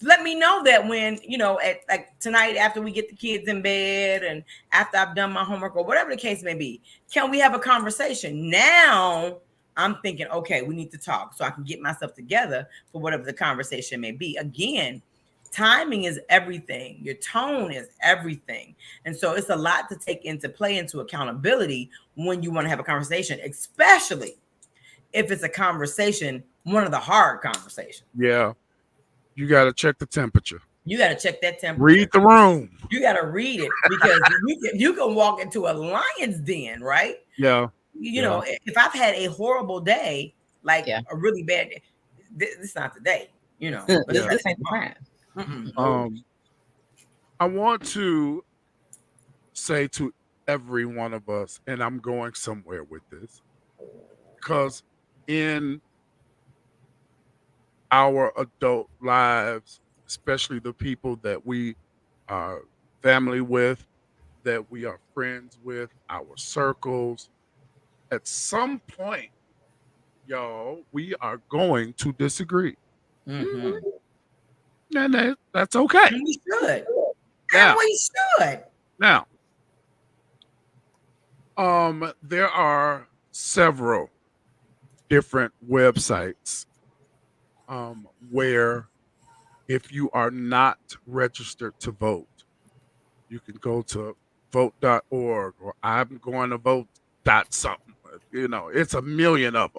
let me know that when, at like tonight, after we get the kids in bed and after I've done my homework or whatever the case may be, can we have a conversation? Now I'm thinking, okay, we need to talk so I can get myself together for whatever the conversation may be. Again, timing is everything. Your tone is everything. And so it's a lot to take into accountability when you want to have a conversation, especially if it's a conversation, one of the hard conversations. yeah. You got to check the temperature. You got to check that temperature. Read the room. You got to read it, because you can walk into a lion's den, right? Yeah, If I've had a horrible day, like Yeah. a really bad day, this is not the day, This, let's Yeah. try this that ain't the tomorrow. time. No. I want to say to every one of us, and I'm going somewhere with this, because in our adult lives, especially the people that we are family with, that we are friends with, our circles, at some point, y'all, we are going to disagree. Mhm. And that's okay. And we should. And Now, we should. now, there are several different websites where if you are not registered to vote, you can go to vote.org or I'm going to vote dot something. It's a million of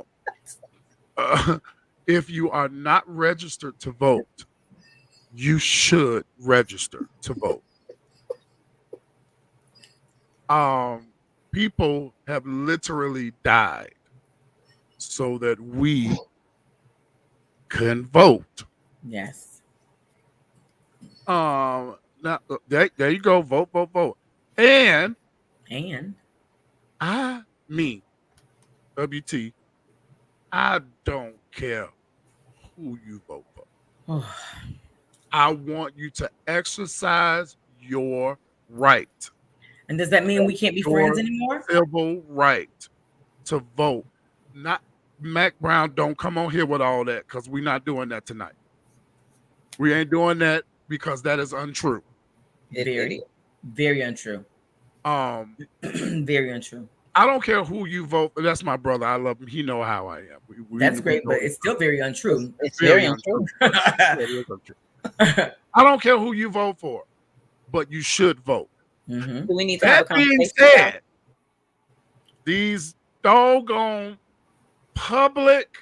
them. If you are not registered to vote, you should register to vote. People have literally died so that we can vote. Yes. Now there you go, vote, vote, vote. And And I mean, WT, I don't care who you vote for. I want you to exercise your right, and does that mean we can't be friends your anymore? civil right to vote. Not Mac Brown, don't come on here with all that because we're not doing that tonight. We ain't doing that because that is untrue. It Very, is. very untrue. Um, Very untrue. I don't care who you vote for. That's my brother. I love him. He know how I am. That's great, but it's still very untrue. It's very untrue. Yeah, it is untrue. I don't care who you vote for, but you should vote. Mhm. Do we need to have a That being conversation? said, these doggone public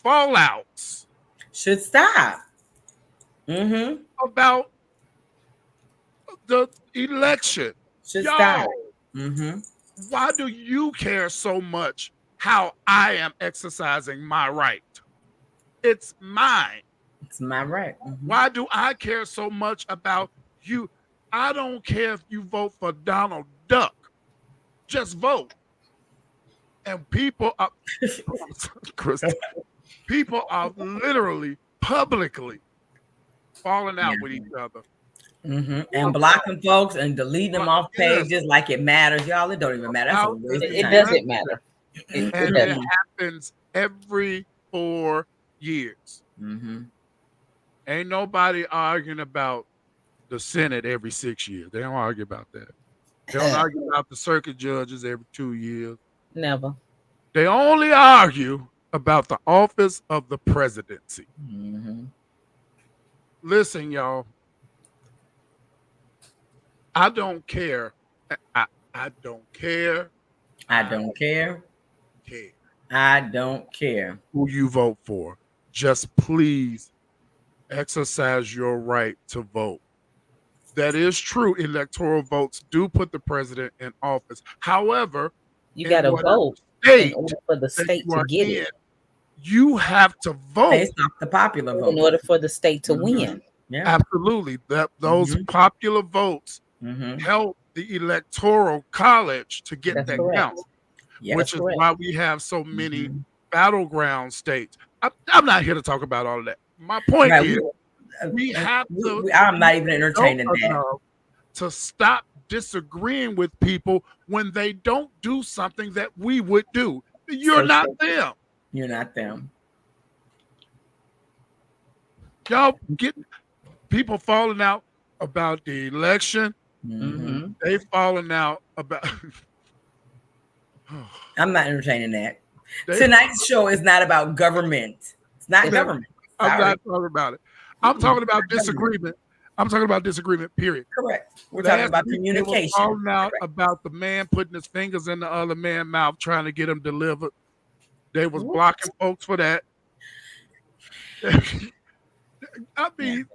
fallouts Should stop. Mm-hmm. about the election. Should Yo, stop. Mm-hmm. why do you care so much how I am exercising my right? It's mine. It's my right. Mhm. Why do I care so much about you? I don't care if you vote for Donald Duck. Just vote. And people are Krista, people are literally publicly falling out with each other. Mm-hmm. And blocking folks and deleting them off pages like it matters, y'all. It don't even matter. That's a waste of It time. doesn't matter. It And it doesn't. happens every 4 years. Mm-hmm. Ain't nobody arguing about the Senate every 6 years. They don't argue about that. They don't argue about the circuit judges every 2 years. Never. They only argue about the office of the presidency. Mm-hmm. Listen, y'all. I don't care. I don't care. I don't care. Care I don't care. who you vote for. Just please exercise your right to vote. That is true. Electoral votes do put the president in office. However, You in got to whatever vote state in order for the that state you to are get in, it. you have to vote. Based off the popular vote. In order for the state to Mhm. win. Yeah. Absolutely. Those Mhm. popular votes Mm-hmm. help the electoral college to get That's that correct. count, Yes. which is correct. why we have so many Mhm. battleground states. I'm not here to talk about all of that. My point Right, is, we have to. I'm not even entertaining know that. enough to stop disagreeing with people when they don't do something that we would do. You're So not true. them. You're not them. Y'all get people falling out about the election. Mhm. They falling out about. I'm not entertaining that. They- Tonight's show is not about government. It's not It's- government. I'm Sorry. not talking about it. I'm talking about disagreement. I'm talking about disagreement, period. Correct. We're talking Last about week, they were communication. falling out Correct. about the man putting his fingers in the other man's mouth trying to get him delivered. They was What? blocking folks for that. I mean,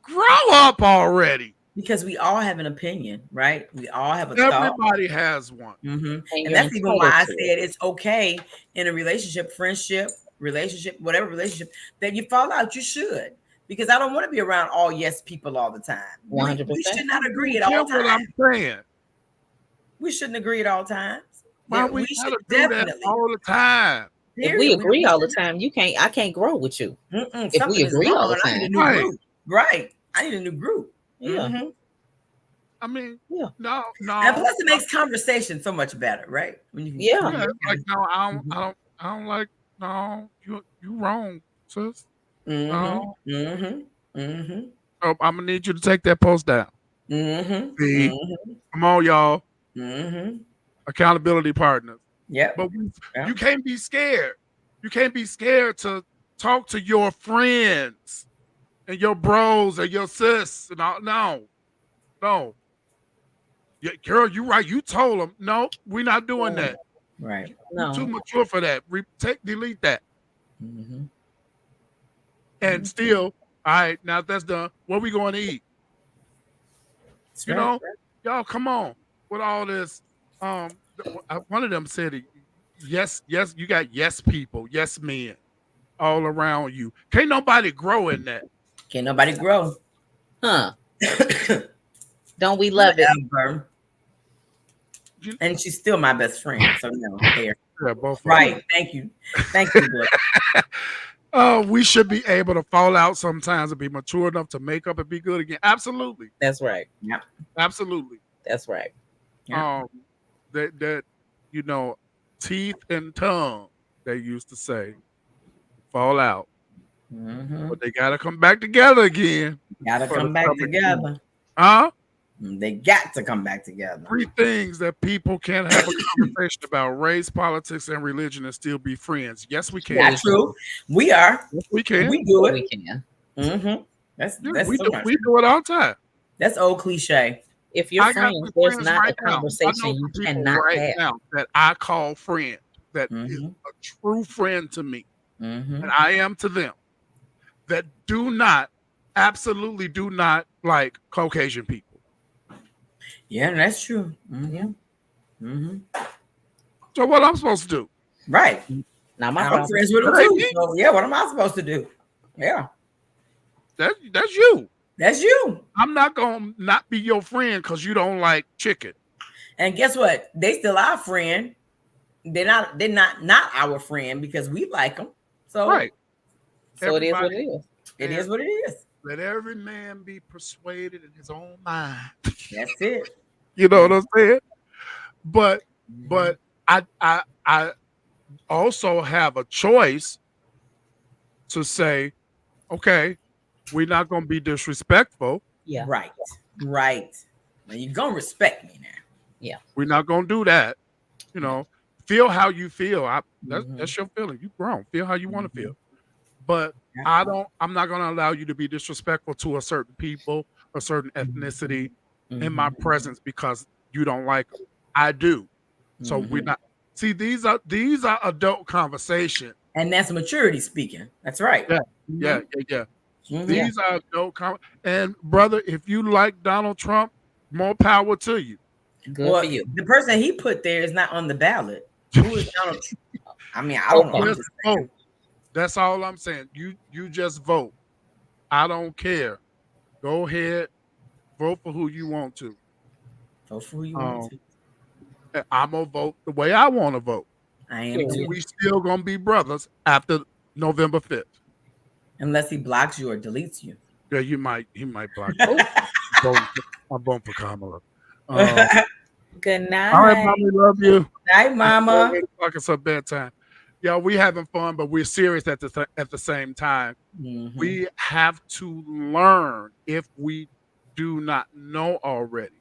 grow up already. Because we all have an opinion, right? We all have a thought. Everybody has one. Mhm. And And you're that's even why I entitled to said it's okay in a relationship, friendship, relationship, whatever relationship, that you fall out, you should. Because I don't want to be around all yes people all the time. We 100%. should not agree at Hear all what times. I'm saying? We shouldn't agree at all times. Why Yeah, we should gotta do that all the time? If we period. agree all the time, I can't grow with you. Mm-mm, we something is agree all the wrong. I need a time. new Right. group. Right. I need a new group. Yeah. Mhm. I mean, Yeah. no. And plus, it makes conversation so much better, right? When you Yeah. Yeah, it's like no, I don't like no. You wrong, sis. No. Oh, I'm gonna need you to take that post down. See, come on, y'all. Accountability partners. Yep. But Yeah. you can't be scared. You can't be scared to talk to your friends and your bros and your sis and all. No. Yeah, girl, you right. You told them, no, we're not doing that. Right. You're too No. mature for that. Delete that. Mhm. And still, all right, now that's done. What we going to eat? That's You right. know, y'all, come on with all this. One of them said, yes, you got yes people, yes men all around you. Can't nobody grow in that. Can't nobody grow. Huh. Don't we love it? Ever. And she's still my best friend. So no, there. Yeah, both of them. Right. Thank you. Thank you. Blake. We should be able to fall out sometimes and be mature enough to make up and be good again. Absolutely. That's right. Absolutely. That's right. Yeah. That you know, teeth and tongue, they used to say, fall out. Mhm. But they gotta come back together again. Gotta For come the back public together. Huh? They got to come back together. 3 things that people can't have a conversation about: race, politics, and religion, and still be friends. Yes, we can. That's true. We are. Yes, we can. We do it. We can. Mm-hmm. That's we so do. much. We do it all the time. That's old cliche. If you're I got friends, some there's friends not right a now. I know conversation you some people cannot right have. now that I call friend, that is Mhm. a true friend to me, Mm-hmm. and I am to them, that absolutely do not like Caucasian people. Yeah, that's true. Mm-hmm. Yeah. Mm-hmm. So what I'm supposed to do? Right. Not my I'm problem. friends with them That ain't too. me. So yeah, what am I supposed to do? Yeah, That's you. that's you. I'm not gonna not be your friend because you don't like chicken. And guess what? They still our friend. They're not our friend because we like them. So Right. So it is what Everybody- it is. it is what it is. Let every man be persuaded in his own mind. That's it. You know what I'm saying? But I also have a choice to say, okay, we're not gonna be disrespectful. Yeah. Right. Now you're gonna respect me now. We're not gonna do that. You know, feel how you feel. Mhm. That's your feeling. You grown. Feel how you want Mhm. to feel. But Yeah. I'm not gonna allow you to be disrespectful to a certain people, a certain ethnicity in my Mhm. presence because you don't like them. I do. So we're Mhm. not. See, these are adult conversations. And that's maturity speaking. That's right. Yeah. Mhm. These are adult and brother, if you like Donald Trump, more power to you. Good Well, for you. the person he put there is not on the ballot. Who is Donald Trump? I mean, I don't know. I'm Just just saying. vote. That's all I'm saying. You just vote. I don't care. Go ahead, vote for who you want to. Vote for who you want to. And I'm gonna vote the way I want to vote. I am Yeah. too. We still gonna be brothers after November 5th. Unless he blocks you or deletes you. Yeah, he might block me. I'm voting for Kamala. Good night. All right, mommy, love you. Night, mama. 8 o'clock, it's her bedtime. Yeah, we having fun, but we're serious at the same time. Mhm. We have to learn, if we do not know already,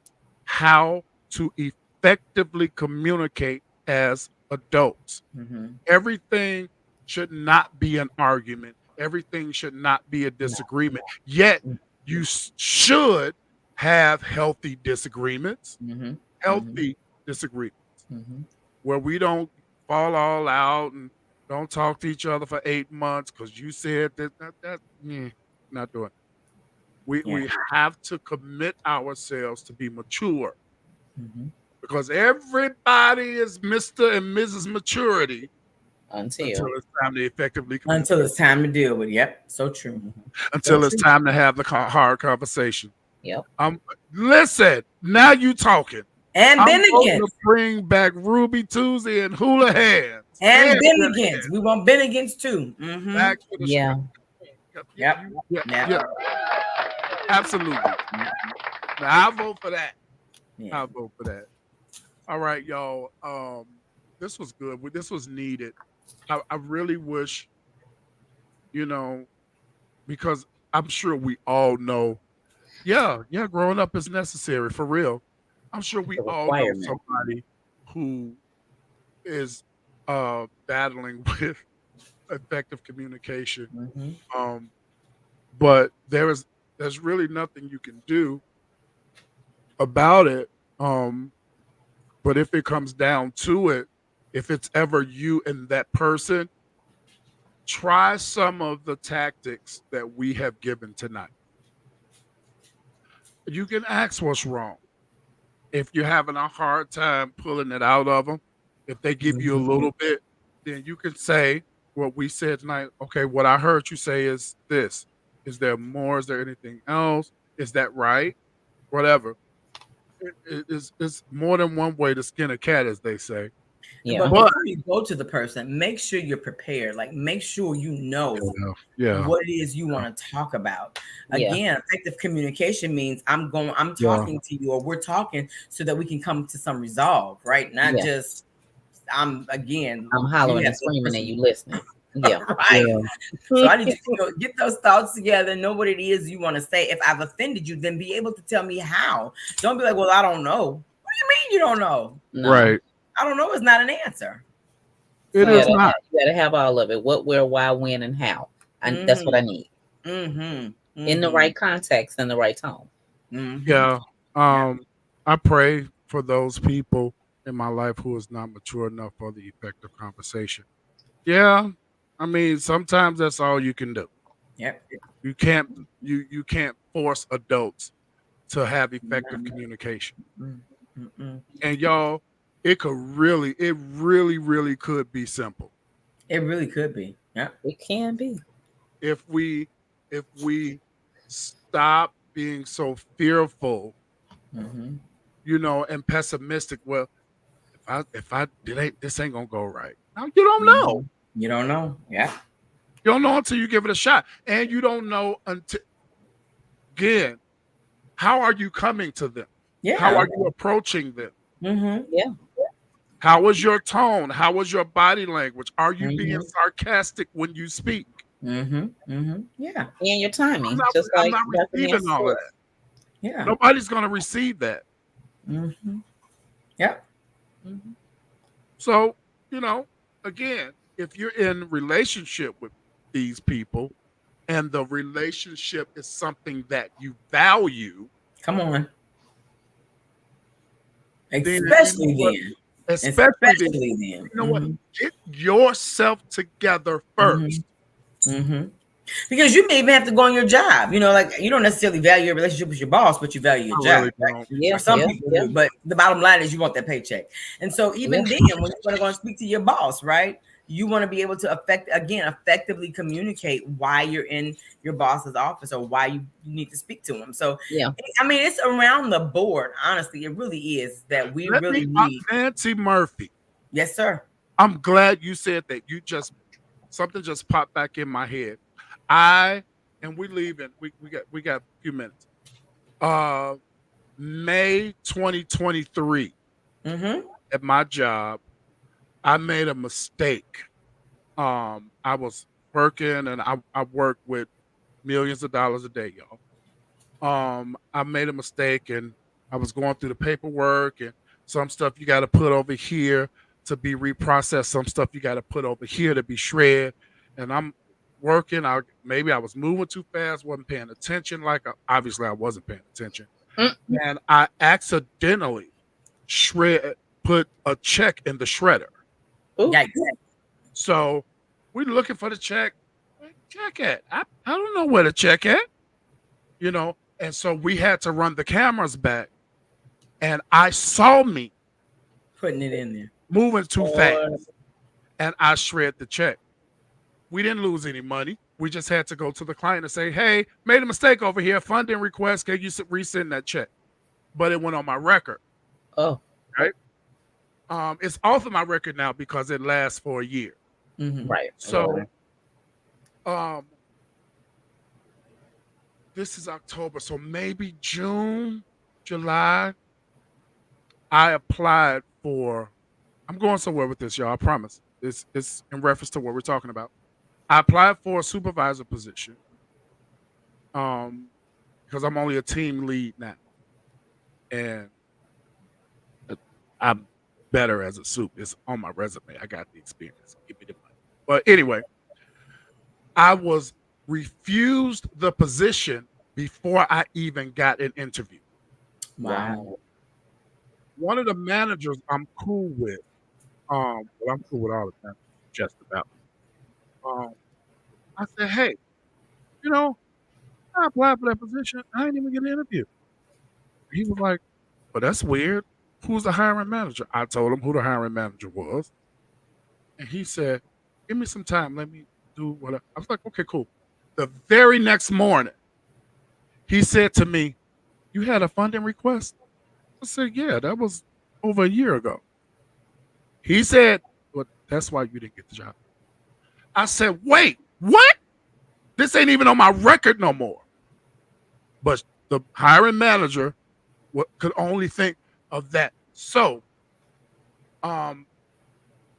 how to effectively communicate as adults. Mhm. Everything should not be an argument. Everything should not be a disagreement. Yet you should have healthy disagreements. Mhm. Healthy disagreements Mhm. where we don't fall all out and don't talk to each other for 8 months because you said not doing it. We have to commit ourselves to be mature Mhm. because everybody is Mr. and Mrs. Maturity Until it's time to effectively communicate. Until it's time to deal with. Yep. So true. Until so it's true. time to have the hard conversation. Yep. Listen, now you talking. And I'm then going again. to bring back Ruby Tuesday and Hula Hands. And Ben Bennigan's. We want Bennigan's too. Mhm. Back to the Yeah. Yep. Yeah. Absolutely. Now, I'll vote for that. Yeah. I'll vote for that. All right, y'all. This was good. This was needed. I really wish, because I'm sure we all know. Yeah, growing up is necessary for real. I'm sure we It's a all know requirement. somebody who is battling with effective communication. Mhm. But there's really nothing you can do about it. But if it comes down to it, if it's ever you and that person, try some of the tactics that we have given tonight. You can ask what's wrong. If you're having a hard time pulling it out of them, if they give you a little bit, then you can say what we said tonight. Okay, what I heard you say is this. Is there more? Is there anything else? Is that right? Whatever. It's more than one way to skin a cat, as they say. Yeah. But before you go to the person, make sure you're prepared. Like, make sure you know what it is you want to talk about. Yeah. Again, effective communication means I'm talking to you, or we're talking so that we can come to some resolve, right? Not just I'm hollering and screaming and you listening. Yeah. Right. Yeah. So I need you to get those thoughts together, know what it is you want to say. If I've offended you, then be able to tell me how. Don't be like, well, I don't know. What do you mean you don't know? No. Right. I don't know is not an answer. It You is gotta, not. you gotta have all of it. What, where, why, when, and how. And that's what I need. In the right context and the right tone. Yeah. I pray for those people in my life who is not mature enough for the effective conversation. Yeah. I mean, sometimes that's all you can do. Yep. You can't force adults to have effective communication. And y'all, it really could be simple. It really could be. Yeah. It can be. If we stop being so fearful, you know, and pessimistic. Well, if I this ain't gonna go right. Now you don't know. You don't know. Yeah. You don't know until you give it a shot. And you don't know until again, how are you coming to them? Yeah. How are you approaching them? Yeah. How is your tone? How is your body language? Are you being sarcastic when you speak? Yeah. And your timing. I'm not Dr. receiving Nancy all of said. that. Yeah. Nobody's going to receive that. Yep. So, you know, again, if you're in relationship with these people and the relationship is something that you value, come on. then, Especially then. you know what? Get yourself together first. Because you may even have to go on your job. You know, like you don't necessarily value your relationship with your boss, but you value your job. Really right? Yeah, Or some people do, but the bottom line is you want that paycheck. And so even then, when you're going to speak to your boss, right? You want to be able to effectively communicate why you're in your boss's office or why you need to speak to him. So I mean, it's around the board. Honestly, it really is that we really need Nancy Murphy. Yes, sir. I'm glad you said that. Something just popped back in my head. And we leaving. We got a few minutes. May 2023 at my job, I made a mistake. I was working and I work with millions of dollars a day, y'all. I made a mistake and I was going through the paperwork and some stuff you got to put over here to be reprocessed. Some stuff you got to put over here to be shredded. And I'm working. Maybe I was moving too fast, wasn't paying attention. Obviously I wasn't paying attention. And I accidentally put a check in the shredder. Yikes. So we're looking for the check. Where the check at? I don't know where the check at. You know, and so we had to run the cameras back. And I saw me putting it in there, moving too fast. And I shred the check. We didn't lose any money. We just had to go to the client and say, hey, made a mistake over here. Funding request. Can you resend that check? But it went on my record. Oh. Right. It's off of my record now because it lasts for a year. Right. So this is October. So maybe June, July, I applied for, I'm going somewhere with this, y'all. I promise. It's in reference to what we're talking about. I applied for a supervisor position because I'm only a team lead now. And I'm better as a soup. It's on my resume. I got the experience. Give me the money. But anyway, I was refused the position before I even got an interview. Wow. One of the managers I'm cool with, well, I'm cool with all of them, just about. I said, hey, you know, I applied for that position. I didn't even get an interview. He was like, well, that's weird. Who's the hiring manager? I told him who the hiring manager was. And he said, give me some time. Let me do what I was like, okay, cool. The very next morning, he said to me, you had a funding request? I said, yeah, that was over a year ago. He said, well, that's why you didn't get the job. I said, wait, what? This ain't even on my record no more. But the hiring manager could only think of that. So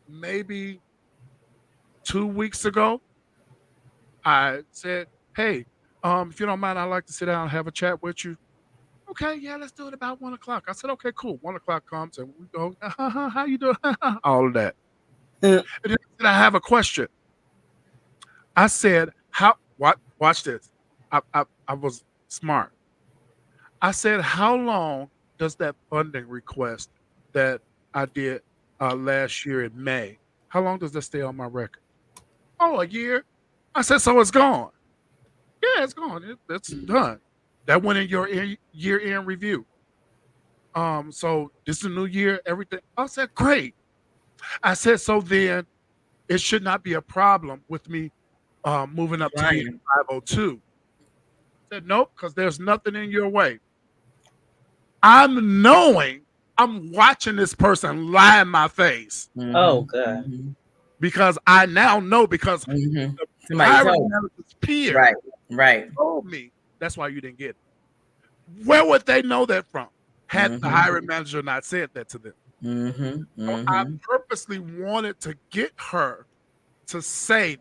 maybe 2 weeks ago, I said, "Hey, if you don't mind, I'd like to sit down and have a chat with you." Okay, yeah, let's do it about 1 o'clock. I said, okay, cool. 1 o'clock comes and we go, how you doing? All of that. And then I said, I have a question. I said, watch this. I was smart. I said, how long does that funding request that I did last year in May, how long does that stay on my record? Oh, a year. I said, so it's gone. Yeah, it's gone. It's done. That went in your year-end review. So this is a new year, everything. I said, great. I said, so then it should not be a problem with me moving up to be Flying. 502. I said, nope, because there's nothing in your way. I'm watching this person lie in my face Oh, God. Mhm. because I now know because Mhm. the Somebody hiring told. manager's peer Right. Right. told me that's why you didn't get it. Where would they know that from? Had the Mhm. hiring manager not said that to them. Mm-hmm. So I Mm-hmm. purposely wanted to get her to say,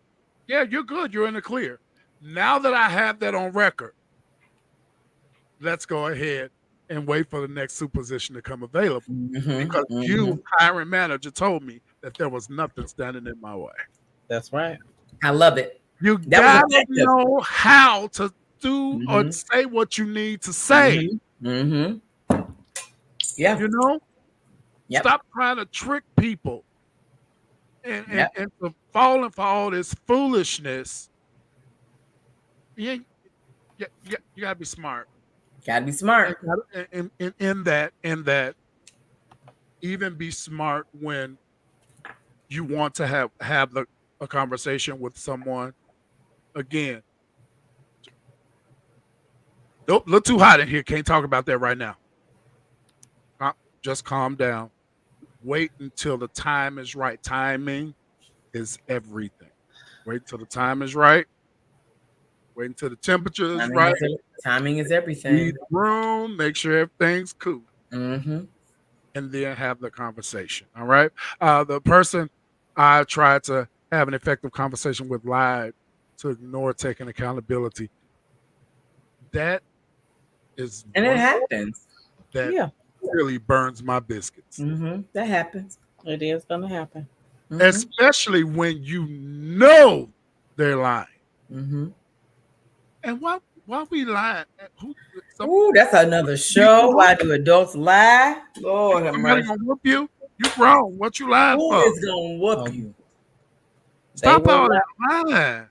yeah, you're good, you're in the clear. Now that I have that on record, let's go ahead and wait for the next superposition to come available. Mm-hmm. Because you, hiring manager, told me that there was nothing standing in my way. That's right. I love it. You That was gotta effective. know how to do or Mhm. say what you need to say. Mm-hmm. Yeah. You know? Yep. Stop trying to trick people and Yep. to falling for all this foolishness. Yeah, you gotta be smart. Gotta be smart. In that, even be smart when you want to have a conversation with someone. Again, don't look too hot in here. Can't talk about that right now. Just calm down. Wait until the time is right. Timing is everything. Wait until the time is right. Wait until the temperature is right. Timing is Read everything. the room. Make sure everything's cool. Mm-hmm. And then have the conversation. All right. The person I tried to have an effective conversation with lied to ignore taking accountability. That is And it one happens. that Yeah. really burns my biscuits. Mm-hmm. That happens. It is going to happen. Mhm. Especially when you know they're lying. Mm-hmm. And why we lying? Ooh, that's another show. Why do adults lie? Lord have Somebody mercy. gonna whoop you? You grown. What you lying Who for? is gonna whoop you? Stop will all that lying.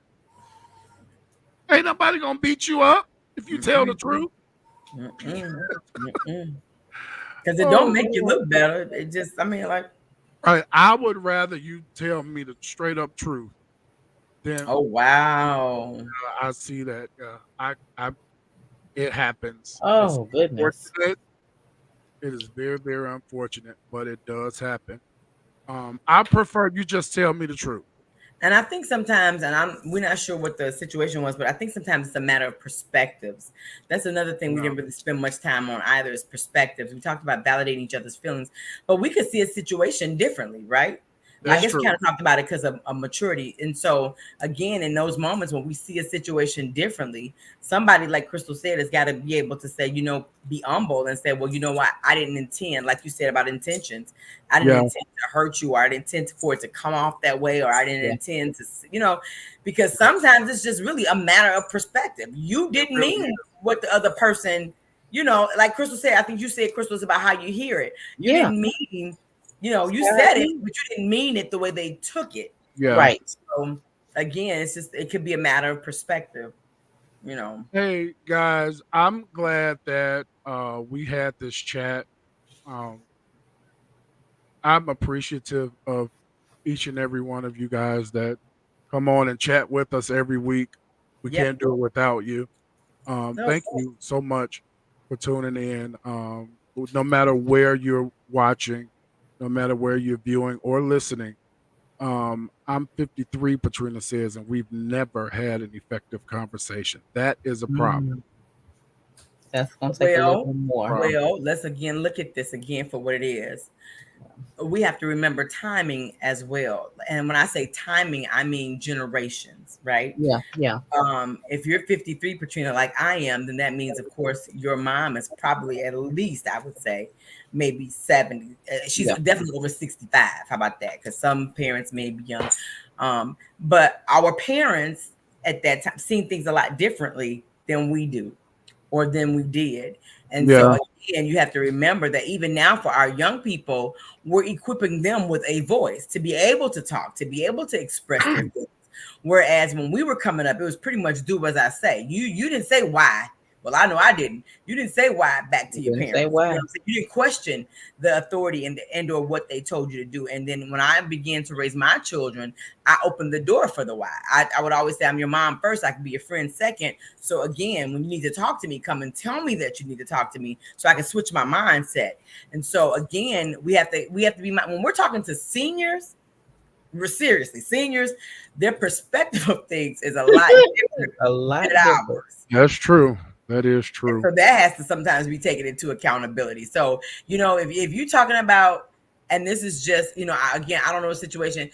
Ain't nobody gonna beat you up if you tell the truth. Because it don't make you look better. It just, I mean, like, Right. I would rather you tell me the straight up truth than oh wow. I see that I it happens. Oh, It's goodness. unfortunate. It is very, very unfortunate, but it does happen. I prefer you just tell me the truth. And I think sometimes, and we're not sure what the situation was, but I think sometimes it's a matter of perspectives. That's another thing we didn't really spend much time on either, is perspectives. We talked about validating each other's feelings, but we could see a situation differently, right? I guess we kind of talked about it because of maturity. And so again, in those moments when we see a situation differently, somebody, like Crystal said, has got to be able to say, be humble and say, well, you know what? I didn't intend, like you said about intentions. I didn't intend to hurt you, or I didn't intend for it to come off that way, or I didn't intend to, because sometimes it's just really a matter of perspective. You didn't mean what the other person, like Crystal said, I think you said, Crystal, is about how you hear it. You didn't mean, you said it, but you didn't mean it the way they took it. Yeah. Right. So again, it could be a matter of perspective, Hey guys, I'm glad that we had this chat. I'm appreciative of each and every one of you guys that come on and chat with us every week. We can't do it without you. Thank you so much for tuning in. No matter where you're watching, no matter where you're viewing or listening, I'm 53, Patrina says, and we've never had an effective conversation. That is a problem. That's going to take a little more. Well, let's again look at this again for what it is. we have to remember timing as well. And when I say timing, I mean generations, right? Yeah. If you're 53, Patrina, like I am, then that means, of course, your mom is probably at least, I would say, maybe 70. She's definitely over 65. How about that? Because some parents may be young. But our parents at that time seen things a lot differently than we do or than we did. And so again, you have to remember that even now for our young people, we're equipping them with a voice to be able to talk, to be able to express their feelings. Whereas when we were coming up, it was pretty much do as I say. You didn't say why. Well, I know I didn't. You didn't say why back to your parents. Say why. You know what I'm saying? You didn't question the authority and or what they told you to do. And then when I began to raise my children, I opened the door for the why. I would always say, I'm your mom first. I can be your friend second. So again, when you need to talk to me, come and tell me that you need to talk to me so I can switch my mindset. And so again, we have to be when we're talking to seniors. We're seriously seniors, their perspective of things is a lot different than ours. That's true. That is true. And so that has to sometimes be taken into accountability. So, if you're talking about, and this is just, again, I don't know the situation.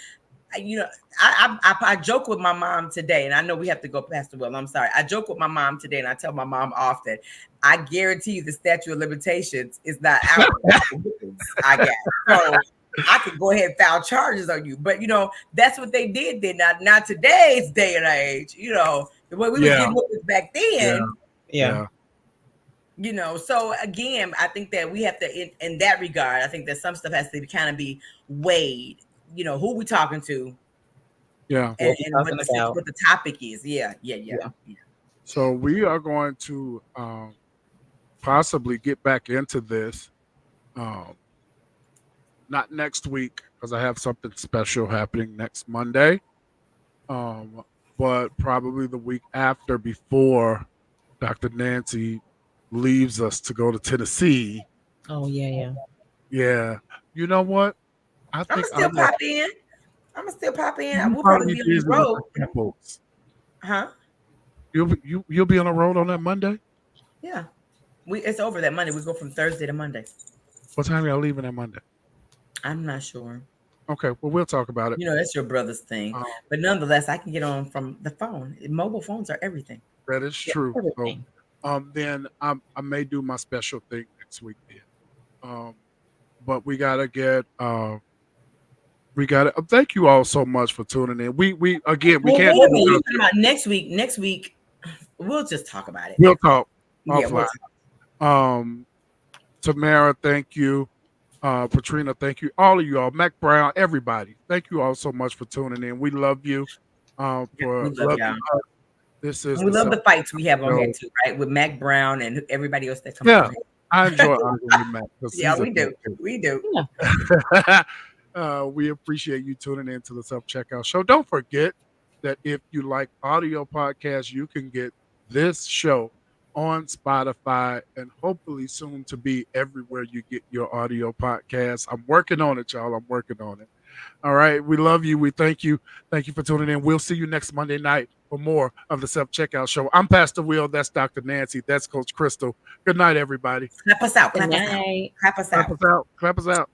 I joke with my mom today, and I know we have to go past the well. I'm sorry. I joke with my mom today, and I tell my mom often, I guarantee you the statute of limitations is not out. I guess. So I could go ahead and file charges on you. But, that's what they did then. Not today's day and age, the way we was getting with back then. Yeah. So again, I think that we have to, in that regard, I think that some stuff has to kind of be weighed, who we talking to. Yeah. And what the topic is. Yeah. So we are going to possibly get back into this. Not next week, because I have something special happening next Monday. But probably the week after, before Dr. Nancy leaves us to go to Tennessee. Oh, yeah. Yeah. You know what? I think I'm gonna still pop in. We'll probably be on the road. Huh? You'll be on the road on that Monday? Yeah. It's over that Monday. We go from Thursday to Monday. What time are y'all leaving that Monday? I'm not sure. Okay, well, we'll talk about it. That's your brother's thing. But nonetheless, I can get on from the phone. Mobile phones are everything. That is true. So, then I may do my special thing next week then. But we gotta get thank you all so much for tuning in. We can't next week. We'll just talk about it. We'll talk offline. We'll talk. Tamara, thank you. Patrina, thank you. All of you all, Mac Brown, everybody. Thank you all so much for tuning in. We love you. We love y'all. We love the fights we have on here too, right? With Mac Brown and everybody else that comes. Yeah, I enjoy arguing with Mac. Yeah, we do. We do. We appreciate you tuning in to the Self-Checkout Show. Don't forget that if you like audio podcasts, you can get this show on Spotify and hopefully soon to be everywhere you get your audio podcasts. I'm working on it, y'all. I'm working on it. All right. We love you. We thank you. Thank you for tuning in. We'll see you next Monday night for more of the Self-Checkout Show. I'm Pastor Will. That's Dr. Nancy. That's Coach Crystal. Good night, everybody. Clap us out. Good night. Clap us out. Clap us out.